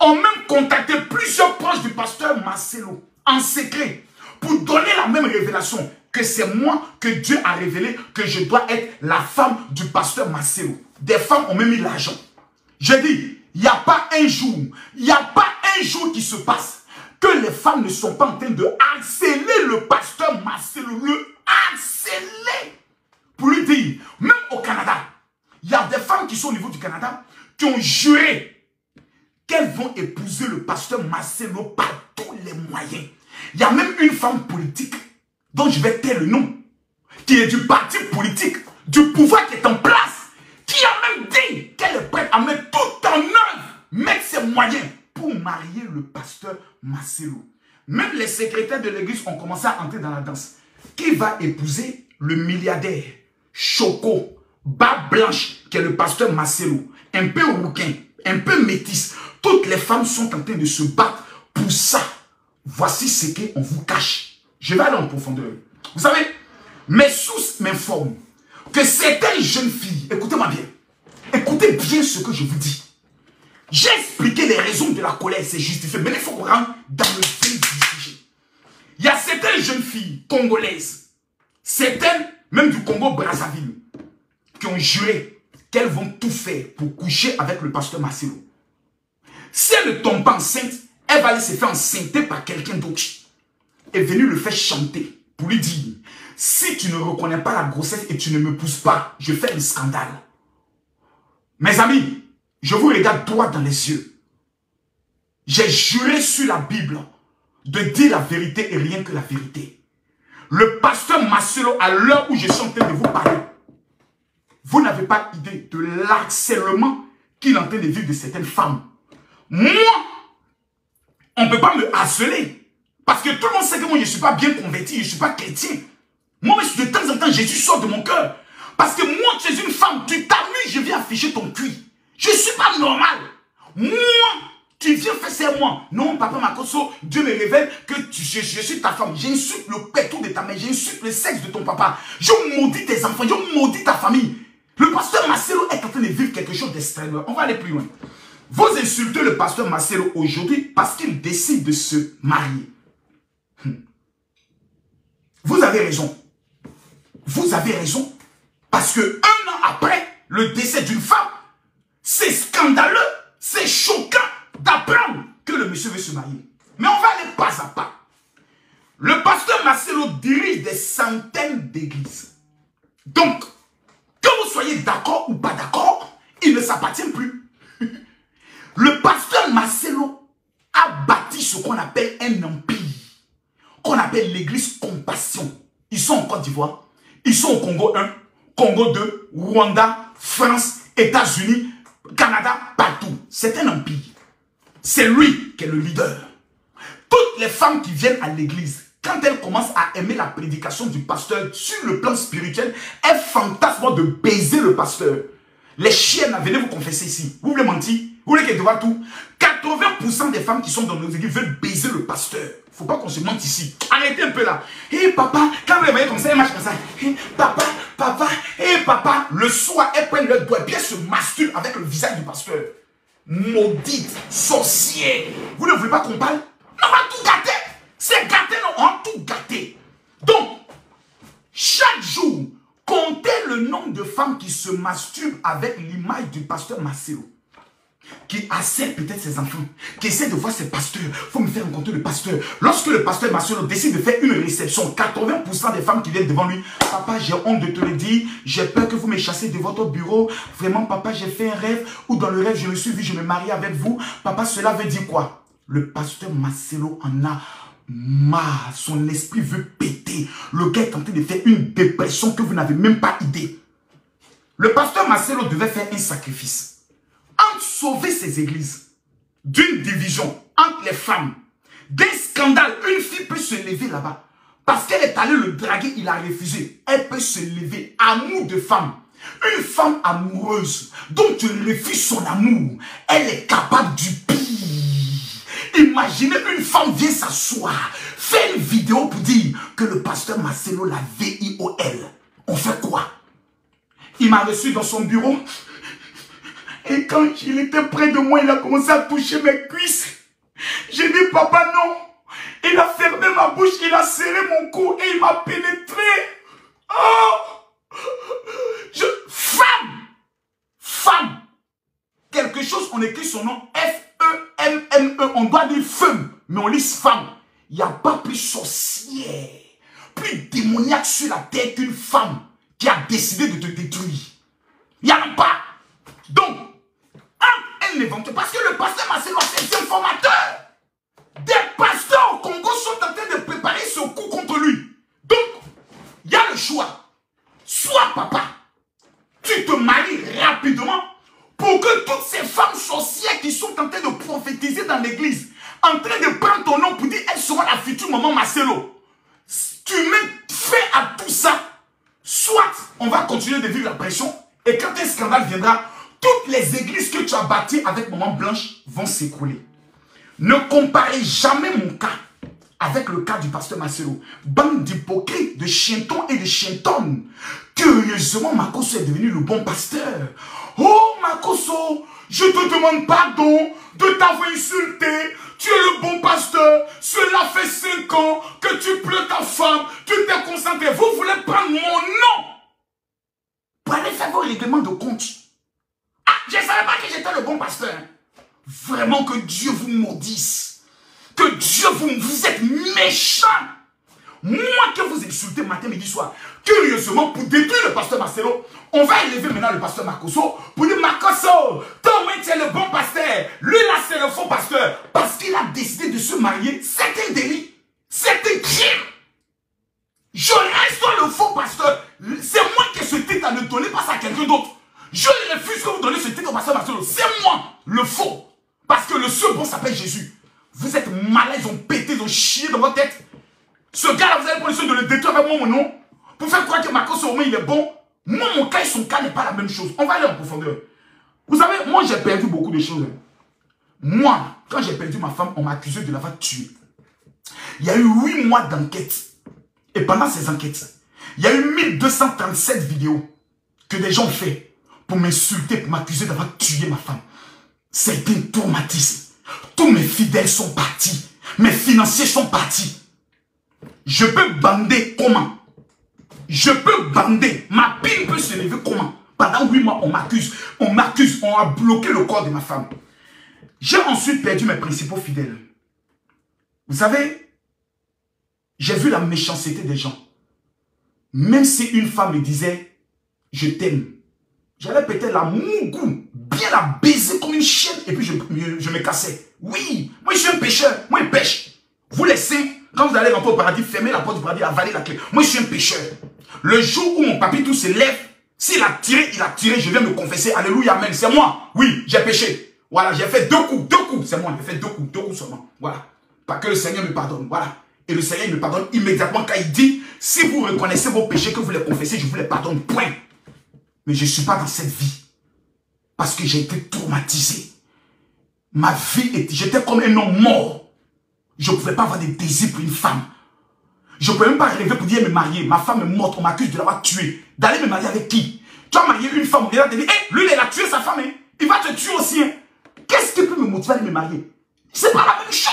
ont même contacté plusieurs proches du pasteur Marcelo en secret pour donner la même révélation. Que c'est moi que Dieu a révélé que je dois être la femme du pasteur Marcelo. Des femmes ont même mis l'argent. J'ai dit, il n'y a pas un jour qui se passe que les femmes ne sont pas en train de harceler le pasteur Marcelo, le harceler. Pour lui dire, même au Canada, il y a des femmes qui sont au niveau du Canada qui ont juré qu'elles vont épouser le pasteur Marcelo par tous les moyens. Il y a même une femme politique dont je vais taire le nom, qui est du parti politique, du pouvoir qui est en place, qui a même dit qu'elle est prête à mettre tout en œuvre, mettre ses moyens pour marier le pasteur Marcelo. Même les secrétaires de l'église ont commencé à entrer dans la danse. Qui va épouser le milliardaire Choco, barbe blanche, qui est le pasteur Marcelo, un peu rouquin, un peu métis. Toutes les femmes sont en train de se battre pour ça. Voici ce qu'on vous cache. Je vais aller en profondeur. Vous savez, mes sources m'informent que certaines jeunes filles, écoutez-moi bien, écoutez bien ce que je vous dis. J'ai expliqué les raisons de la colère, c'est justifié, mais il faut qu'on rentre dans le vif du sujet. Il y a certaines jeunes filles congolaises, certaines, même du Congo-Brazzaville, qui ont juré qu'elles vont tout faire pour coucher avec le pasteur Marcelo. Si elle ne tombe pas enceinte, elle va aller se faire enceinter par quelqu'un d'autre. Est venu le faire chanter pour lui dire, si tu ne reconnais pas la grossesse et tu ne me pousses pas, je fais un scandale. Mes amis, je vous regarde droit dans les yeux. J'ai juré sur la Bible de dire la vérité et rien que la vérité. Le pasteur Marcelo, à l'heure où je suis en train de vous parler, vous n'avez pas idée de l'harcèlement qu'il est en train de vivre de certaines femmes. Moi, on ne peut pas me harceler. Parce que tout le monde sait que moi, je ne suis pas bien converti, je ne suis pas chrétien. Moi, de temps en temps, Jésus sort de mon cœur. Parce que moi, tu es une femme, tu t'amuses, je viens afficher ton cuit. Je ne suis pas normal. Moi, Tu viens faire serment. Non, papa Makoso, Dieu me révèle que je suis ta femme. J'insulte le pétou de ta mère. J'insulte le sexe de ton papa. Je maudis tes enfants. Je maudis ta famille. Le pasteur Marcelo est en train de vivre quelque chose d'extrême. On va aller plus loin. Vous insultez le pasteur Marcelo aujourd'hui parce qu'il décide de se marier. Vous avez raison. Vous avez raison. Parce que 1 an après le décès d'une femme, c'est scandaleux, c'est choquant d'apprendre que le monsieur veut se marier. Mais on va aller pas à pas. Le pasteur Marcelo dirige des centaines d'églises. Donc, que vous soyez d'accord ou pas d'accord, il ne s'appartient plus. Le pasteur Marcelo a bâti ce qu'on appelle un empire, qu'on appelle l'église Compassion. Ils sont en Côte d'Ivoire, ils sont au Congo 1, Congo 2, Rwanda, France, États-Unis, Canada, partout. C'est un empire. C'est lui qui est le leader. Toutes les femmes qui viennent à l'église, quand elles commencent à aimer la prédication du pasteur sur le plan spirituel, elles fantasment de baiser le pasteur. Les chiennes, venez vous confesser ici. Vous voulez mentir? Vous voulez qu'elles devant tout? 80% des femmes qui sont dans nos églises veulent baiser le pasteur. Il ne faut pas qu'on se mente ici. Arrêtez un peu là. Hé papa, quand vous les voyez comme ça, elles marchent comme ça. Hé papa, papa, hé papa. Le soir, elles prennent leur doigt, puis elles se masturbent avec le visage du pasteur. Maudite, sorcière. Vous ne voulez pas qu'on parle? On va tout gâter. C'est gâté, non? On va tout gâter. Donc, chaque jour, comptez le nombre de femmes qui se masturbent avec l'image du pasteur Marcelo, qui harcèle peut-être ses enfants, qui essaie de voir ses pasteurs. Il faut me faire rencontrer le pasteur. Lorsque le pasteur Marcelo décide de faire une réception, 80% des femmes qui viennent devant lui, papa, j'ai honte de te le dire, j'ai peur que vous me chassiez de votre bureau. Vraiment, papa, j'ai fait un rêve, ou dans le rêve, je me suis vu, je me marie avec vous. Papa, cela veut dire quoi? Le pasteur Marcelo en a marre, son esprit veut péter. Le gars est en train de faire une dépression que vous n'avez même pas idée. Le pasteur Marcelo devait faire un sacrifice entre sauver ses églises d'une division entre les femmes, d'un scandale. Une fille peut se lever là-bas parce qu'elle est allée le draguer, il a refusé. Elle peut se lever, amour de femme. Une femme amoureuse dont tu refuses son amour, elle est capable du pire. Imaginez une femme vient s'asseoir, fait une vidéo pour dire que le pasteur Marcelo la VIOL. On fait quoi? Il m'a reçu dans son bureau. Et quand il était près de moi, il a commencé à toucher mes cuisses. J'ai dit, papa, non. Il a fermé ma bouche, il a serré mon cou et il m'a pénétré. Oh! Femme. Quelque chose, on écrit son nom, F-E-M-M-E. On doit dire femme, mais on lit femme. Il n'y a pas plus sorcière, plus démoniaque sur la terre qu'une femme qui a décidé de te détruire. Il n'y en a pas. Donc, elle n'évente parce que le pasteur Marcelo, c'est un formateur. Des pasteurs au Congo sont en train de préparer ce coup contre lui. Donc, il y a le choix. Soit, papa, tu te maries rapidement pour que toutes ces femmes sorcières qui sont en train de prophétiser dans l'église, en train de prendre ton nom pour dire elles seront la future maman Marcelo. Tu mets fin à tout ça. Soit, on va continuer de vivre la pression et quand un scandale viendra, toutes les églises que tu as bâties avec Maman Blanche vont s'écrouler. Ne comparez jamais mon cas avec le cas du pasteur Marcelo. Bande d'hypocrites, de chientons et de chientonnes. Curieusement, Makoso est devenu le bon pasteur. Oh Makoso, je te demande pardon de t'avoir insulté. Tu es le bon pasteur. Cela fait 5 ans que tu pleures ta femme. Tu t'es concentré. Vous voulez prendre mon nom pour aller faire vos règlements de compte. Ah, je ne savais pas que j'étais le bon pasteur. Vraiment que Dieu vous maudisse. Que Dieu vous êtes méchant. Moi que vous insultez matin, midi, soir. Curieusement, pour détruire le pasteur Marcelo, on va élever maintenant le pasteur Makoso pour dire Makoso, toi tu es le bon pasteur. Lui là c'est le faux pasteur. Parce qu'il a décidé de se marier. C'est un délit. C'est un crime. Je reste le faux pasteur. C'est moi qui ai ce titre à le donner, pas à quelqu'un d'autre. Je refuse que vous donnez ce titre au pasteur Marcelo. C'est moi, le faux. Parce que le seul bon s'appelle Jésus. Vous êtes malades, ils ont pété, ils ont chié dans votre tête. Ce gars-là, vous allez prendre le soin de le détruire avec moi, mon nom. Pour faire croire que Makoso, au moins, il est bon. Moi, mon cas et son cas n'est pas la même chose. On va aller en profondeur. Vous savez, moi, j'ai perdu beaucoup de choses. Moi, quand j'ai perdu ma femme, on m'a accusé de l'avoir tuée. Il y a eu 8 mois d'enquête. Et pendant ces enquêtes, il y a eu 1237 vidéos que des gens ont fait pour m'insulter, pour m'accuser d'avoir tué ma femme. C'est un traumatisme. Tous mes fidèles sont partis. Mes financiers sont partis. Je peux bander comment? Je peux bander. Ma pile peut se lever comment? Pendant 8 mois, on m'accuse. On m'accuse. On a bloqué le corps de ma femme. J'ai ensuite perdu mes principaux fidèles. Vous savez, j'ai vu la méchanceté des gens. Même si une femme me disait « Je t'aime », j'allais péter la mougou, bien la baiser comme une chienne et puis je me cassais. Oui, moi je suis un pécheur, moi je pêche. Vous laissez, quand vous allez rentrer au paradis, fermez la porte du paradis, avalez la clé. Moi je suis un pécheur. Le jour où mon papy tout se lève, s'il a tiré, je viens me confesser. Alléluia, amen, c'est moi. Oui, j'ai péché. Voilà, j'ai fait 2 coups, c'est moi, j'ai fait 2 coups seulement. Voilà, pas que le Seigneur me pardonne, voilà. Et le Seigneur me pardonne immédiatement quand il dit, si vous reconnaissez vos péchés, que vous les confessez, je vous les pardonne, point. Mais je ne suis pas dans cette vie. Parce que j'ai été traumatisé. Ma vie, j'étais comme un homme mort. Je ne pouvais pas avoir des désirs pour une femme. Je ne pouvais même pas rêver pour dire me marier. Ma femme est morte, on m'accuse de l'avoir tuée. D'aller me marier avec qui? Tu as marié une femme, on vient te dire, hé, lui, il a tué sa femme, hein. Il va te tuer aussi. Hein. Qu'est-ce qui peut me motiver à aller me marier? C'est pas la même chose.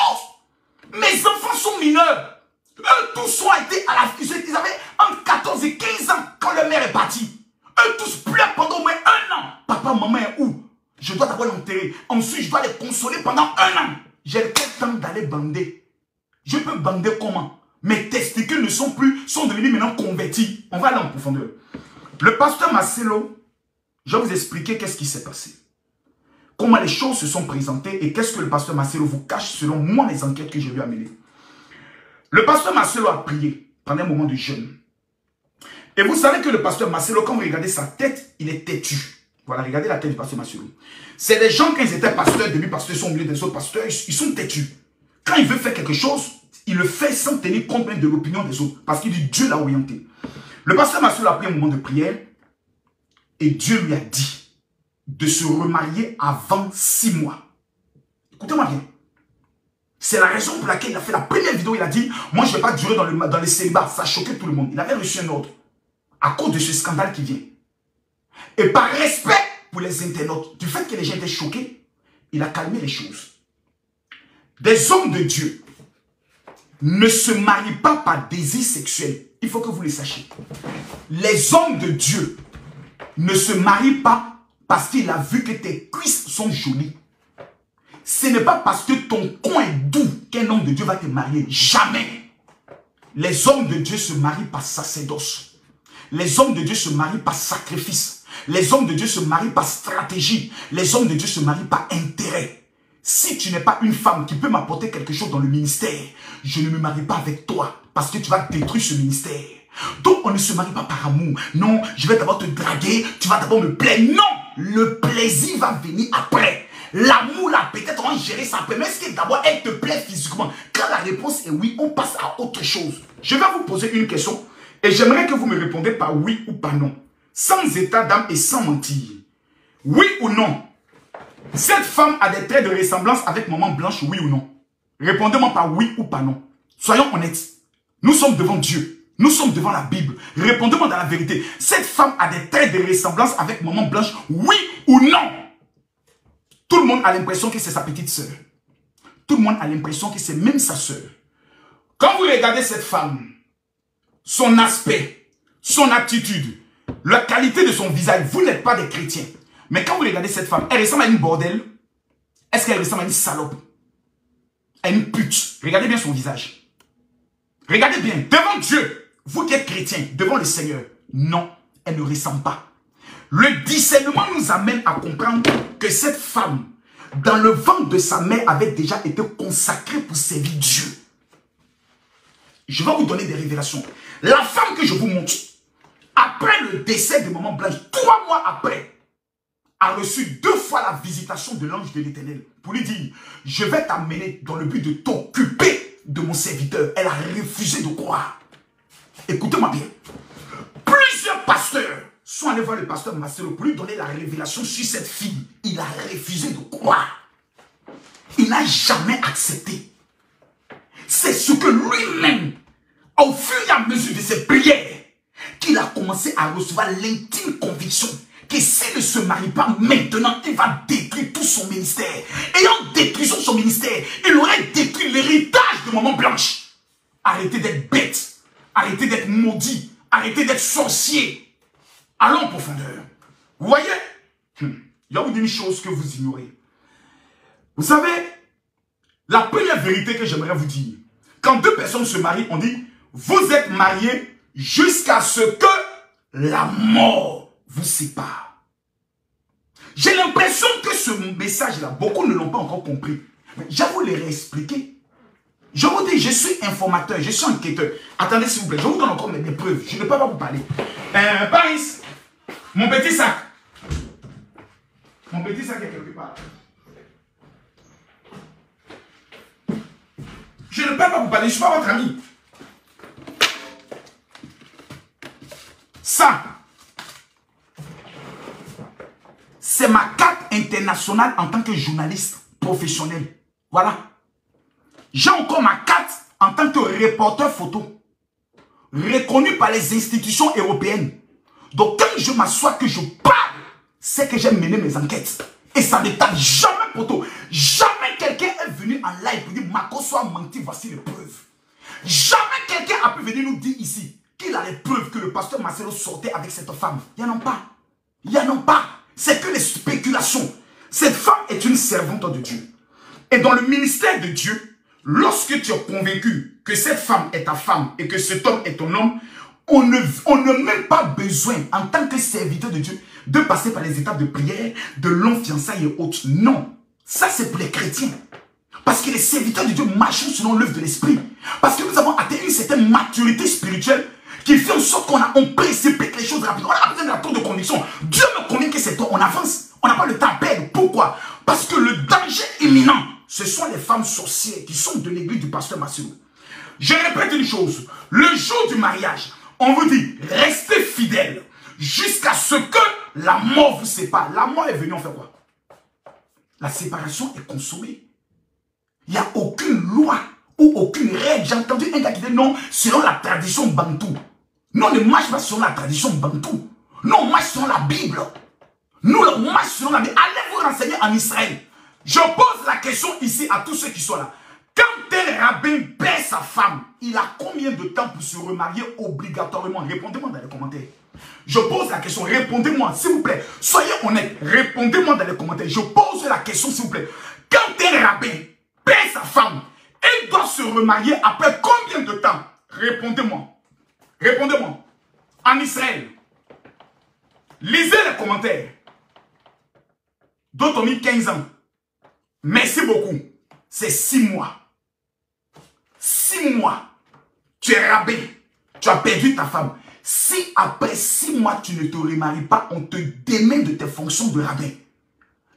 Mes enfants sont mineurs. Eux tous ont été à la fusée. Ils avaient entre 14 et 15 ans quand leur mère est partie. Eux tous pleurent pendant au moins 1 an. Papa, maman est où? Je dois d'abord l'enterrer. Ensuite, je dois les consoler pendant 1 an. J'ai le temps d'aller bander. Je peux bander comment? Mes testicules ne sont plus, sont devenus maintenant convertis. On va aller en profondeur. Le pasteur Marcelo, je vais vous expliquer qu'est-ce qui s'est passé. Comment les choses se sont présentées et qu'est-ce que le pasteur Marcelo vous cache selon moi les enquêtes que j'ai lui amener. Le pasteur Marcelo a prié pendant un moment de jeûne. Et vous savez que le pasteur Marcelo, quand vous regardez sa tête, il est têtu. Voilà, regardez la tête du pasteur Marcelo. C'est des gens, quand ils étaient pasteurs, demi-pasteurs, ils sont au milieu des autres pasteurs, ils sont têtus. Quand il veut faire quelque chose, il le fait sans tenir compte de l'opinion des autres. Parce qu'il dit Dieu l'a orienté. Le pasteur Marcelo a pris un moment de prière et Dieu lui a dit de se remarier avant 6 mois. Écoutez-moi bien. C'est la raison pour laquelle il a fait la première vidéo. Il a dit, moi je ne vais pas durer dans le célibat. Ça a choqué tout le monde. Il avait reçu un ordre à cause de ce scandale qui vient. Et par respect pour les internautes, du fait que les gens étaient choqués, il a calmé les choses. Des hommes de Dieu ne se marient pas par désir sexuel. Il faut que vous le sachiez. Les hommes de Dieu ne se marient pas parce qu'il a vu que tes cuisses sont jolies. Ce n'est pas parce que ton coin est doux qu'un homme de Dieu va te marier. Jamais. Les hommes de Dieu se marient par sacerdoce. Les hommes de Dieu se marient par sacrifice. Les hommes de Dieu se marient par stratégie. Les hommes de Dieu se marient par intérêt. Si tu n'es pas une femme qui peut m'apporter quelque chose dans le ministère, je ne me marie pas avec toi parce que tu vas détruire ce ministère. Donc on ne se marie pas par amour. Non, je vais d'abord te draguer, tu vas d'abord me plaire. Non, le plaisir va venir après. L'amour là, peut-être on va gérer ça après. Mais est-ce que d'abord elle te plaît physiquement? Quand la réponse est oui, on passe à autre chose. Je vais vous poser une question et j'aimerais que vous me répondiez par oui ou par non. Sans état d'âme et sans mentir. Oui ou non? Cette femme a des traits de ressemblance avec Maman Blanche, oui ou non? Répondez-moi par oui ou par non. Soyons honnêtes. Nous sommes devant Dieu. Nous sommes devant la Bible. Répondez-moi dans la vérité. Cette femme a des traits de ressemblance avec Maman Blanche, oui ou non? Tout le monde a l'impression que c'est sa petite sœur. Tout le monde a l'impression que c'est même sa sœur. Quand vous regardez cette femme, son aspect, son attitude, la qualité de son visage, vous n'êtes pas des chrétiens. Mais quand vous regardez cette femme, elle ressemble à une bordelle. Est-ce qu'elle ressemble à une salope? À une pute? Regardez bien son visage. Regardez bien, devant Dieu, vous qui êtes chrétiens, devant le Seigneur, non, elle ne ressemble pas. Le discernement nous amène à comprendre que cette femme, dans le ventre de sa mère, avait déjà été consacrée pour servir Dieu. Je vais vous donner des révélations. La femme que je vous montre, après le décès de Maman Blanche, 3 mois après, a reçu 2 fois la visitation de l'ange de l'Éternel pour lui dire, je vais t'amener dans le but de t'occuper de mon serviteur. Elle a refusé de croire. Écoutez-moi bien. Plusieurs pasteurs sont allés voir le pasteur Marcelo pour lui donner la révélation sur cette fille. Il a refusé de croire. Il n'a jamais accepté. C'est ce que lui-même, au fur et à mesure de ses prières, qu'il a commencé à recevoir l'intime conviction que s'il ne se marie pas maintenant, il va détruire tout son ministère. Ayant détruit son ministère, il aurait détruit l'héritage de Maman Blanche. Arrêtez d'être bête, arrêtez d'être maudit, arrêtez d'être sorcier. Allons en profondeur. Vous voyez, il y a une chose que vous ignorez. Vous savez, la première vérité que j'aimerais vous dire, quand deux personnes se marient, on dit, vous êtes mariés jusqu'à ce que la mort vous sépare. J'ai l'impression que ce message-là, beaucoup ne l'ont pas encore compris. Mais je vais vous le réexpliquer. Je vous dis, je suis informateur, je suis enquêteur. Attendez s'il vous plaît, je vous donne encore des preuves. Je ne peux pas vous parler. Paris, mon petit sac. Mon petit sac est quelque part. Je ne peux pas vous parler, je ne suis pas votre ami. Ça, c'est ma carte internationale en tant que journaliste professionnel. Voilà. J'ai encore ma carte en tant que reporter photo, reconnu par les institutions européennes. Donc quand je m'assois que je parle, c'est que j'ai mené mes enquêtes. Et ça ne tape jamais poteau. Jamais quelqu'un est venu en live pour dire Mako soit menti, voici les preuves. Jamais quelqu'un a pu venir nous dire ici qu'il a les preuves que le pasteur Marcelo sortait avec cette femme. Il n'y en a pas. Il n'y en a pas. C'est que les spéculations. Cette femme est une servante de Dieu. Et dans le ministère de Dieu, lorsque tu es convaincu que cette femme est ta femme et que cet homme est ton homme, on n'a même pas besoin, en tant que serviteur de Dieu, de passer par les étapes de prière, de longues fiançailles et autres. Non. Ça, c'est pour les chrétiens. Parce que les serviteurs de Dieu marchent selon l'œuvre de l'esprit. Parce que nous avons atteint une certaine maturité spirituelle qui fait en sorte qu'on précipite les choses rapidement. On a besoin de la tour de conviction. Dieu me convainc que c'est toi. On avance. On n'a pas le temps à perdre. Pourquoi? Parce que le danger imminent, ce sont les femmes sorcières qui sont de l'église du pasteur Marcelo. Je répète une chose. Le jour du mariage, on vous dit, restez fidèles jusqu'à ce que la mort vous sépare. La mort est venue, on fait quoi? La séparation est consommée. Il n'y a aucune loi ou aucune règle. J'ai entendu un gars qui dit non, selon la tradition bantou. Non, on ne marche pas selon la tradition bantou. Non, on marche selon la Bible. Nous, on marche selon la Bible. Allez vous renseigner en Israël. Je pose la question ici à tous ceux qui sont là. Quand un rabbin paie sa femme, il a combien de temps pour se remarier obligatoirement? Répondez-moi dans les commentaires. Je pose la question, répondez-moi s'il vous plaît. Soyez honnête, répondez-moi dans les commentaires. Je pose la question s'il vous plaît. Quand un rabbin paie sa femme, elle doit se remarier après combien de temps? Répondez-moi. Répondez-moi. En Israël. Lisez les commentaires. D'autres ont mis 15 ans. Merci beaucoup. C'est 6 mois. 6 mois. Tu es rabbin. Tu as perdu ta femme. Si après 6 mois tu ne te remaries pas, on te démet de tes fonctions de rabbin.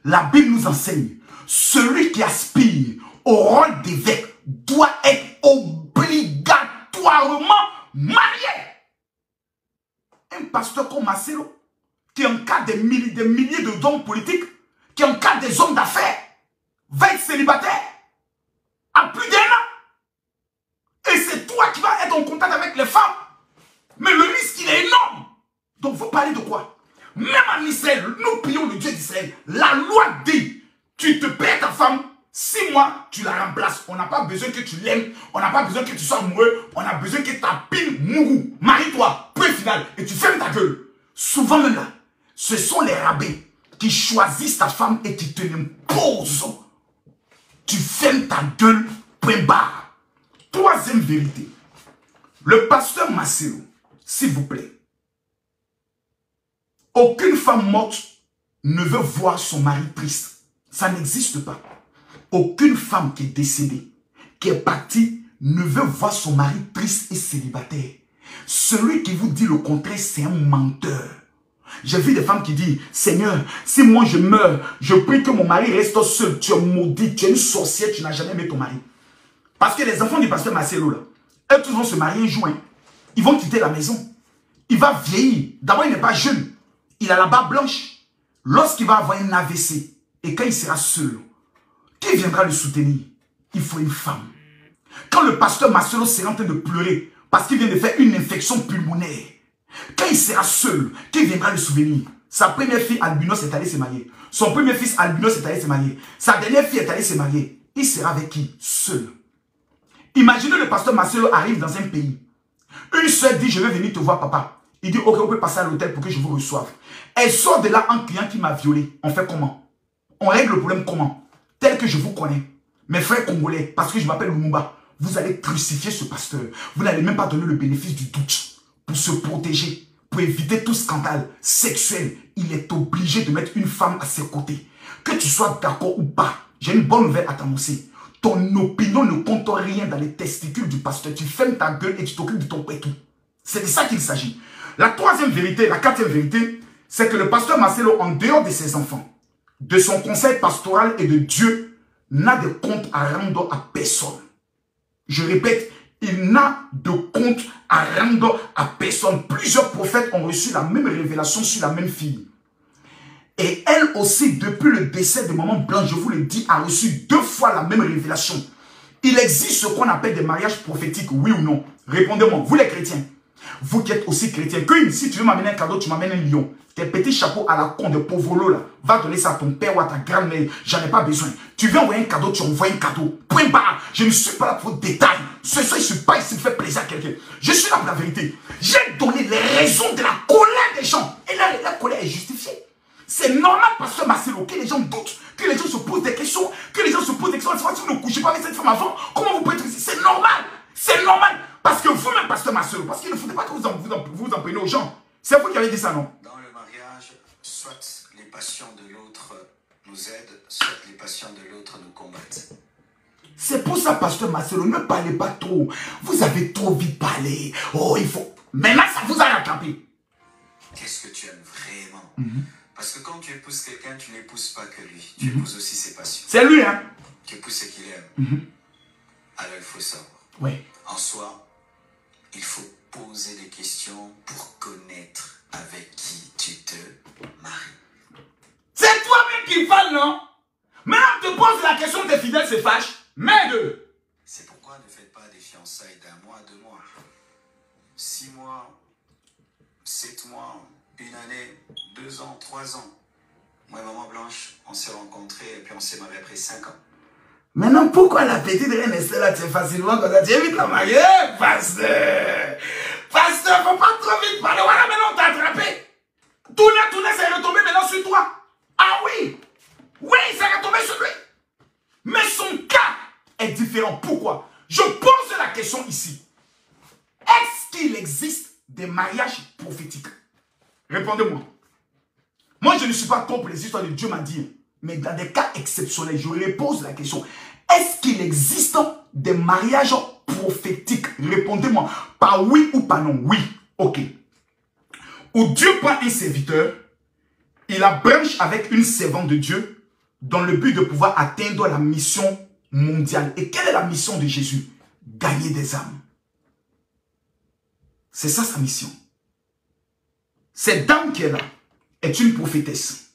La Bible nous enseigne. Celui qui aspire au rôle d'évêque doit être obligatoirement marié. Un pasteur comme Marcelo, qui encadre des milliers d'hommes politiques, qui encadre des hommes d'affaires, va être célibataire à plus d'1 an. Et c'est toi qui vas être en contact avec les femmes. Mais le risque, il est énorme. Donc, vous parlez de quoi? Même en Israël, nous prions le Dieu d'Israël. La loi dit, tu te perds ta femme, 6 mois, tu la remplaces. On n'a pas besoin que tu l'aimes. On n'a pas besoin que tu sois amoureux. On a besoin que ta pile mourou. Marie-toi, point final. Et tu fermes ta gueule. Souvent même là, ce sont les rabbins qui choisissent ta femme et qui te l'imposent. Tu fermes ta gueule, point barre. Troisième vérité. Le pasteur Marcelo, s'il vous plaît, aucune femme morte ne veut voir son mari triste. Ça n'existe pas. Aucune femme qui est décédée, qui est partie, ne veut voir son mari triste et célibataire. Celui qui vous dit le contraire, c'est un menteur. J'ai vu des femmes qui disent, Seigneur, si moi je meurs, je prie que mon mari reste seul. Tu es maudit, tu es une sorcière, tu n'as jamais aimé ton mari. Parce que les enfants du pasteur Marcelo, là, eux tous vont se marier un jour. Ils vont quitter la maison. Il va vieillir. D'abord, il n'est pas jeune. Il a la barbe blanche. Lorsqu'il va avoir un AVC, et quand il sera seul, Qui viendra le soutenir? Il faut une femme. Quand le pasteur Marcelo sera en train de pleurer parce qu'il vient de faire une infection pulmonaire, quand il sera seul, qui viendra le souvenir? Sa première fille albinos est allée se marier. Son premier fils albinos est allé se marier. Sa dernière fille est allée se marier. Il sera avec qui? Seul. Imaginez le pasteur Marcelo arrive dans un pays. Une soeur dit, je vais venir te voir papa. Il dit, ok, on peut passer à l'hôtel pour que je vous reçoive. Elle sort de là en client qui m'a violé. On fait comment? On règle le problème comment? Tel que je vous connais. Mes frères congolais, parce que je m'appelle Lumumba, vous allez crucifier ce pasteur. Vous n'allez même pas donner le bénéfice du doute. Pour se protéger, pour éviter tout scandale sexuel, il est obligé de mettre une femme à ses côtés. Que tu sois d'accord ou pas, j'ai une bonne nouvelle à t'annoncer. Ton opinion ne compte rien dans les testicules du pasteur. Tu fermes ta gueule et tu t'occupes de ton pétou. C'est de ça qu'il s'agit. La troisième vérité, la quatrième vérité, c'est que le pasteur Marcelo, en dehors de ses enfants, de son conseil pastoral et de Dieu, n'a de compte à rendre à personne. Je répète, il n'a de compte à rendre à personne. Plusieurs prophètes ont reçu la même révélation sur la même fille. Et elle aussi, depuis le décès de Maman Blanche, je vous le dis, a reçu 2 fois la même révélation. Il existe ce qu'on appelle des mariages prophétiques, oui ou non? Répondez-moi, vous les chrétiens, vous qui êtes aussi chrétiens, que si tu veux m'amener un cadeau, tu m'amènes un lion. Tes petits chapeaux à la con de Povolo là, va donner ça à ton père ou à ta grand-mère, j'en ai pas besoin. Tu veux envoyer un cadeau, tu envoies un cadeau. Point barre, je ne suis pas là pour détails. Ce soir, je ne suis pas ici pour faire plaisir à quelqu'un. Je suis là pour la vérité. J'ai donné les raisons de la colère des gens. Et là, la colère est justifiée. C'est normal, pasteur Marcelo, que les gens doutent, que les gens se posent des questions, que les gens se posent des questions. Si vous ne couchez pas avec cette femme avant, comment vous pouvez être ici? C'est normal. C'est normal. Parce que vous-même, pasteur Marcelo, parce qu'il ne faudrait pas que vous en preniez aux gens. C'est vous qui avez dit ça, non? Dans le mariage, soit les passions de l'autre nous aident, soit les passions de l'autre nous combattent. C'est pour ça, pasteur Marcelo, ne parlez pas trop. Vous avez trop vite parlé. Oh, il faut... Maintenant, ça vous a rattrapé. Qu'est-ce que tu aimes vraiment? Parce que quand tu épouses quelqu'un, tu n'épouses pas que lui. Tu épouses aussi ses passions. C'est lui, hein? Tu épouses ce qu'il aime. Alors, il faut savoir. Oui. En soi, il faut poser des questions pour connaître avec qui tu te maries. C'est toi-même qui parles, non? Maintenant, on te pose la question, tes fidèles se fâchent. Merde! C'est pourquoi ne faites pas des fiançailles d'1 mois, 2 mois, 6 mois, 7 mois, 1 année, 2 ans, 3 ans. Moi et Maman Blanche, on s'est rencontrés et puis on s'est mariés après 5 ans. Maintenant, pourquoi la petite reine est là, tu es facilement comme ça? Tu évites la marier, pasteur! Pasteur, faut pas trop vite parler. Voilà, maintenant on t'a attrapé. Tourner, ça est retombé maintenant sur toi. Ah oui! Oui, ça est retombé sur lui. Mais son cas est différent. Pourquoi? Je pose la question ici. Est-ce qu'il existe des mariages prophétiques? Répondez-moi. Moi, je ne suis pas contre les histoires de Dieu m'a dit. Mais dans des cas exceptionnels, je repose la question. Est-ce qu'il existe des mariages prophétiques? Répondez-moi. Pas oui ou pas non. Oui. Ok. Où Dieu prend un serviteur, il la branche avec une servante de Dieu dans le but de pouvoir atteindre la mission mondiale. Et quelle est la mission de Jésus? Gagner des âmes. C'est ça sa mission. Cette dame qui est là est une prophétesse.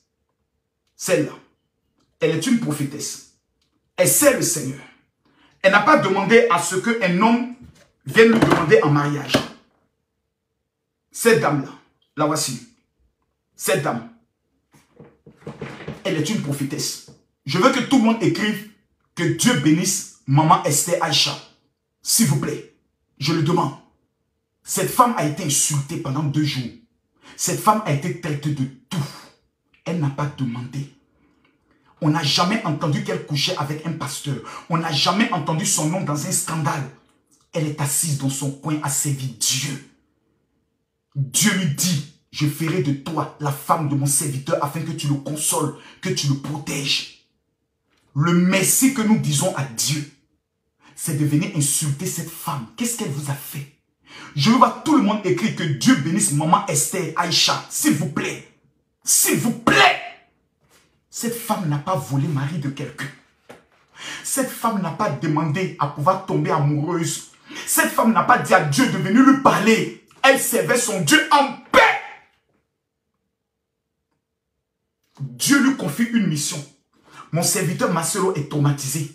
Celle-là, elle est une prophétesse. Elle sait le Seigneur. Elle n'a pas demandé à ce qu'un homme vienne lui demander en mariage. Cette dame-là, la voici. Cette dame, elle est une prophétesse. Je veux que tout le monde écrive que Dieu bénisse Maman Esther Aïcha. S'il vous plaît, je le demande. Cette femme a été insultée pendant 2 jours. Cette femme a été traitée de tout. Elle n'a pas demandé. On n'a jamais entendu qu'elle couchait avec un pasteur. On n'a jamais entendu son nom dans un scandale. Elle est assise dans son coin à servir Dieu. Dieu lui dit, je ferai de toi la femme de mon serviteur afin que tu le consoles, que tu le protèges. Le merci que nous disons à Dieu, c'est de venir insulter cette femme. Qu'est-ce qu'elle vous a fait? Je veux voir tout le monde écrire que Dieu bénisse Maman Esther Aïcha. S'il vous plaît. S'il vous plaît. Cette femme n'a pas volé mari de quelqu'un. Cette femme n'a pas demandé à pouvoir tomber amoureuse. Cette femme n'a pas dit à Dieu de venir lui parler. Elle servait son Dieu en paix. Dieu lui confie une mission. Mon serviteur Marcelo est traumatisé.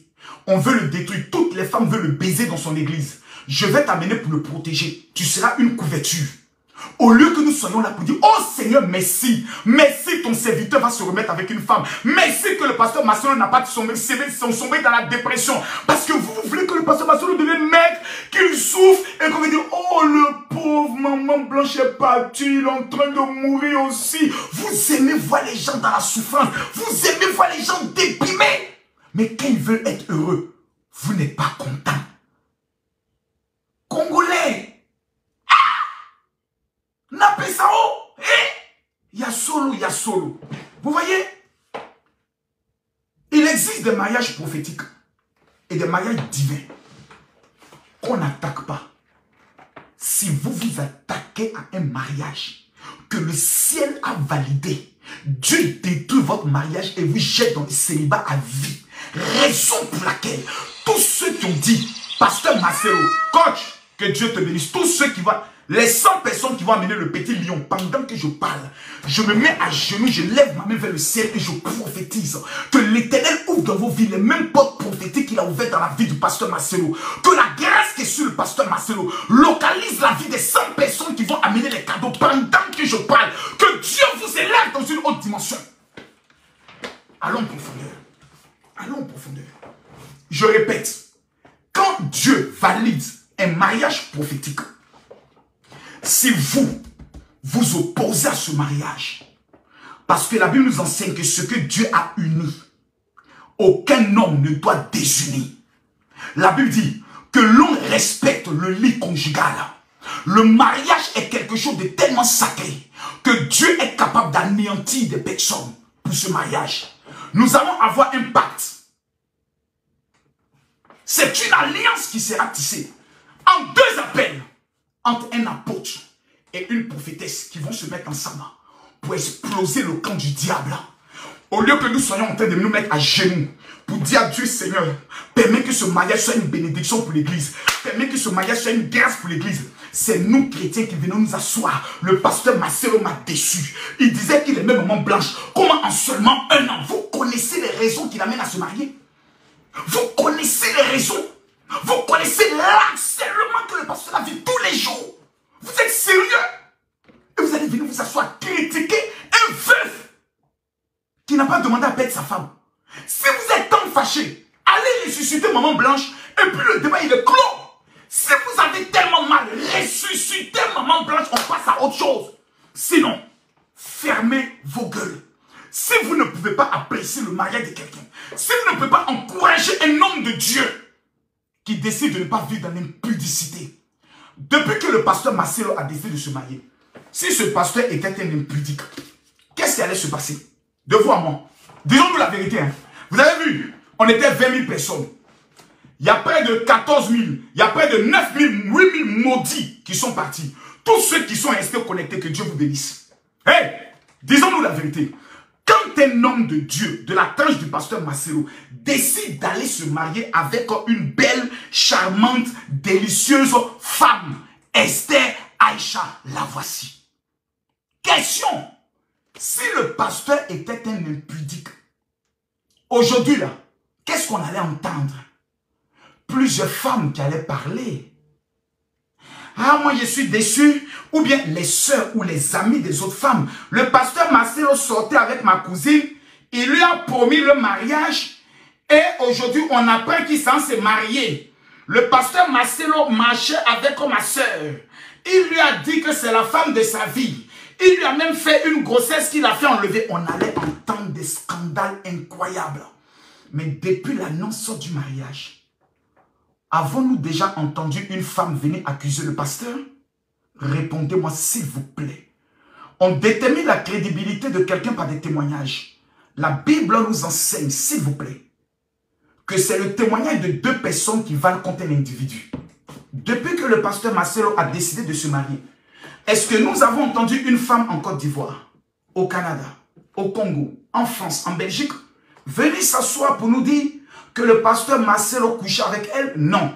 On veut le détruire. Toutes les femmes veulent le baiser dans son église. Je vais t'amener pour le protéger. Tu seras une couverture. Au lieu que nous soyons là pour dire, oh Seigneur, merci. Merci, ton serviteur va se remettre avec une femme. Merci que le pasteur Marcelo n'a pas tombé dans la dépression. Parce que vous voulez que le pasteur Marcelo devienne maigre, qu'il souffre, et qu'on va dire, oh le pauvre maman Blanche est partie, il est en train de mourir aussi. Vous aimez voir les gens dans la souffrance. Vous aimez voir les gens déprimés. Mais quand ils veulent être heureux, vous n'êtes pas content. Congolais. Napesao, il y a solo. Vous voyez? Il existe des mariages prophétiques et des mariages divins qu'on n'attaque pas. Si vous vous attaquez à un mariage que le ciel a validé, Dieu détruit votre mariage et vous jette dans le célibat à vie. Raison pour laquelle tous ceux qui ont dit, pasteur Marcelo, coach, que Dieu te bénisse, tous ceux qui vont... Les 100 personnes qui vont amener le petit lion, pendant que je parle, je me mets à genoux, je lève ma main vers le ciel et je prophétise que l'Éternel ouvre dans vos vies les mêmes portes prophétiques qu'il a ouvertes dans la vie du pasteur Marcelo. Que la grâce qui est sur le pasteur Marcelo localise la vie des 100 personnes qui vont amener les cadeaux pendant que je parle. Que Dieu vous élève dans une autre dimension. Allons en profondeur. Allons en profondeur. Je répète, quand Dieu valide un mariage prophétique, si vous vous opposez à ce mariage, parce que la Bible nous enseigne que ce que Dieu a uni, aucun homme ne doit désunir. La Bible dit que l'on respecte le lit conjugal. Le mariage est quelque chose de tellement sacré que Dieu est capable d'anéantir des personnes pour ce mariage. Nous allons avoir un pacte. C'est une alliance qui sera tissée en 2 appels. Entre un apôtre et une prophétesse qui vont se mettre ensemble pour exploser le camp du diable. Au lieu que nous soyons en train de nous mettre à genoux pour dire à Dieu, Seigneur, permets que ce mariage soit une bénédiction pour l'église. Permets que ce mariage soit une grâce pour l'église. C'est nous, chrétiens, qui venons nous asseoir. Le pasteur Marcelo m'a déçu. Il disait qu'il aimait maman Blanche. Comment en seulement 1 an, vous connaissez les raisons qui l'amènent à se marier? Vous connaissez les raisons? Vous connaissez l'harcèlement que le pasteur a vu tous les jours. Vous êtes sérieux? Et vous allez venir vous asseoir, critiquer un veuf qui n'a pas demandé à perdre sa femme. Si vous êtes tant fâché, allez ressusciter maman Blanche et puis le débat il est clos. Si vous avez tellement mal, ressuscitez maman Blanche, on passe à autre chose. Sinon, fermez vos gueules. Si vous ne pouvez pas apprécier le mariage de quelqu'un, si vous ne pouvez pas encourager un homme de Dieu qui décide de ne pas vivre dans l'impudicité. Depuis que le pasteur Marcelo a décidé de se marier, si ce pasteur était un impudique, qu'est-ce qui allait se passer? De vous à moi. Disons-nous la vérité. Hein. Vous avez vu, on était 20 000 personnes. Il y a près de 14 000, il y a près de 9 000, 8 000 maudits qui sont partis. Tous ceux qui sont restés connectés, que Dieu vous bénisse. Hey, disons-nous la vérité. Quand un homme de Dieu, de la tranche du pasteur Marcelo, décide d'aller se marier avec une belle, charmante, délicieuse femme, Esther Aïcha, la voici. Question, si le pasteur était un impudique, aujourd'hui là, qu'est-ce qu'on allait entendre? Plusieurs femmes qui allaient parler. Ah, moi je suis déçu. Ou bien les sœurs ou les amis des autres femmes. Le pasteur Marcelo sortait avec ma cousine. Il lui a promis le mariage. Et aujourd'hui, on apprend qu'il s'en s'est marié. Le pasteur Marcelo marchait avec ma sœur. Il lui a dit que c'est la femme de sa vie. Il lui a même fait une grossesse qu'il a fait enlever. On allait entendre des scandales incroyables. Mais depuis l'annonce du mariage, avons-nous déjà entendu une femme venir accuser le pasteur? Répondez-moi s'il vous plaît. On détermine la crédibilité de quelqu'un par des témoignages. La Bible nous enseigne, s'il vous plaît, que c'est le témoignage de 2 personnes qui valent contre un individu. Depuis que le pasteur Marcelo a décidé de se marier, est-ce que nous avons entendu une femme en Côte d'Ivoire, au Canada, au Congo, en France, en Belgique, venir s'asseoir pour nous dire que le pasteur Marcelo couchait avec elle? Non.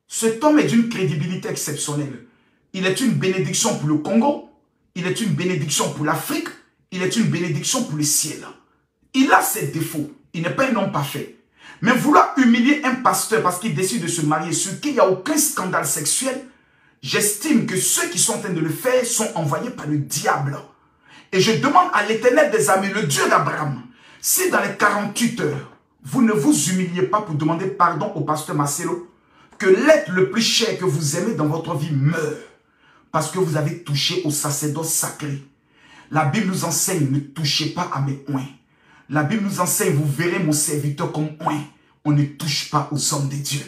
Cet homme est d'une crédibilité exceptionnelle. Il est une bénédiction pour le Congo, il est une bénédiction pour l'Afrique, il est une bénédiction pour le ciel. Il a ses défauts, il n'est pas un homme parfait. Mais vouloir humilier un pasteur parce qu'il décide de se marier, sur qui il n'y a aucun scandale sexuel, j'estime que ceux qui sont en train de le faire sont envoyés par le diable. Et je demande à l'Éternel des armées, le Dieu d'Abraham, si dans les 48 heures, vous ne vous humiliez pas pour demander pardon au pasteur Marcelo, que l'être le plus cher que vous aimez dans votre vie meure, parce que vous avez touché au sacerdoce sacré. La Bible nous enseigne, ne touchez pas à mes oins. La Bible nous enseigne, vous verrez mon serviteur comme oint. On ne touche pas aux hommes de Dieu.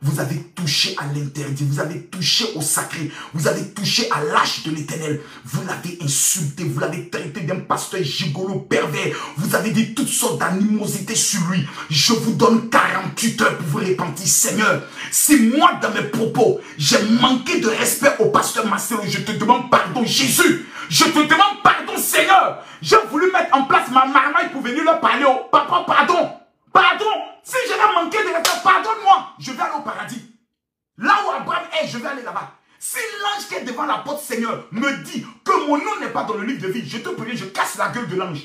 Vous avez touché à l'interdit, vous avez touché au sacré, vous avez touché à l'âge de l'Éternel. Vous l'avez insulté, vous l'avez traité d'un pasteur gigolo pervers. Vous avez dit toutes sortes d'animosités sur lui. Je vous donne 48 heures pour vous repentir, Seigneur. Si moi, dans mes propos, j'ai manqué de respect au pasteur Marcelo, je te demande pardon, Jésus. Je te demande pardon, Seigneur. J'ai voulu mettre en place ma marmaille pour venir leur parler. Oh, papa, pardon. Pardon. Si j'ai manqué de respect, pardonne-moi. Je vais aller au paradis. Là où Abraham est, je vais aller là-bas. Si l'ange qui est devant la porte, Seigneur, me dit que mon nom n'est pas dans le livre de vie, je te prie, je casse la gueule de l'ange.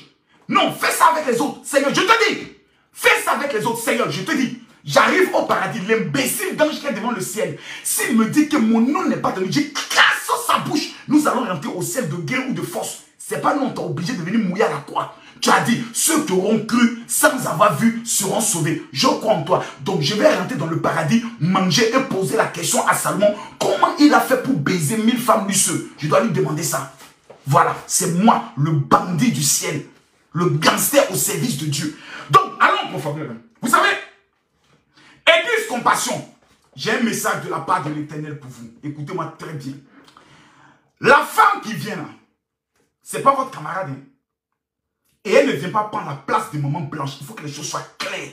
Non, fais ça avec les autres, Seigneur, je te dis. Fais ça avec les autres, Seigneur, je te dis. J'arrive au paradis, l'imbécile d'ange qui est devant le ciel. S'il me dit que mon nom n'est pas dans le livre, je casse sa bouche. Nous allons rentrer au ciel de guerre ou de force. C'est pas non, t'es obligé de venir mouiller à la croix. Tu as dit, ceux qui auront cru sans avoir vu seront sauvés. Je crois en toi. Donc je vais rentrer dans le paradis, manger et poser la question à Salomon. Comment il a fait pour baiser 1000 femmes luxueuses? Je dois lui demander ça. Voilà, c'est moi, le bandit du ciel. Le gangster au service de Dieu. Donc, allons profondément. Vous savez, Église Compassion, j'ai un message de la part de l'Éternel pour vous. Écoutez-moi très bien. La femme qui vient là, c'est pas votre camarade. Hein? Et elle ne vient pas prendre la place des mamans blanches. Il faut que les choses soient claires.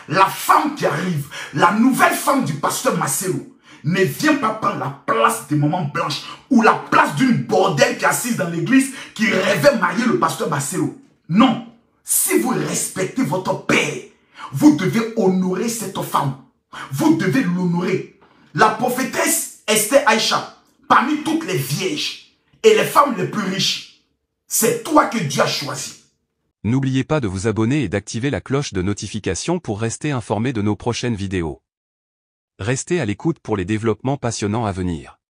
La femme qui arrive, la nouvelle femme du pasteur Marcelo, ne vient pas prendre la place des mamans blanches ou la place d'une bordelle qui est assise dans l'église qui rêvait marier le pasteur Marcelo. Non. Si vous respectez votre père, vous devez honorer cette femme. Vous devez l'honorer. La prophétesse Esther Aïcha, parmi toutes les vierges et les femmes les plus riches, c'est toi que Dieu a choisi. N'oubliez pas de vous abonner et d'activer la cloche de notification pour rester informé de nos prochaines vidéos. Restez à l'écoute pour les développements passionnants à venir.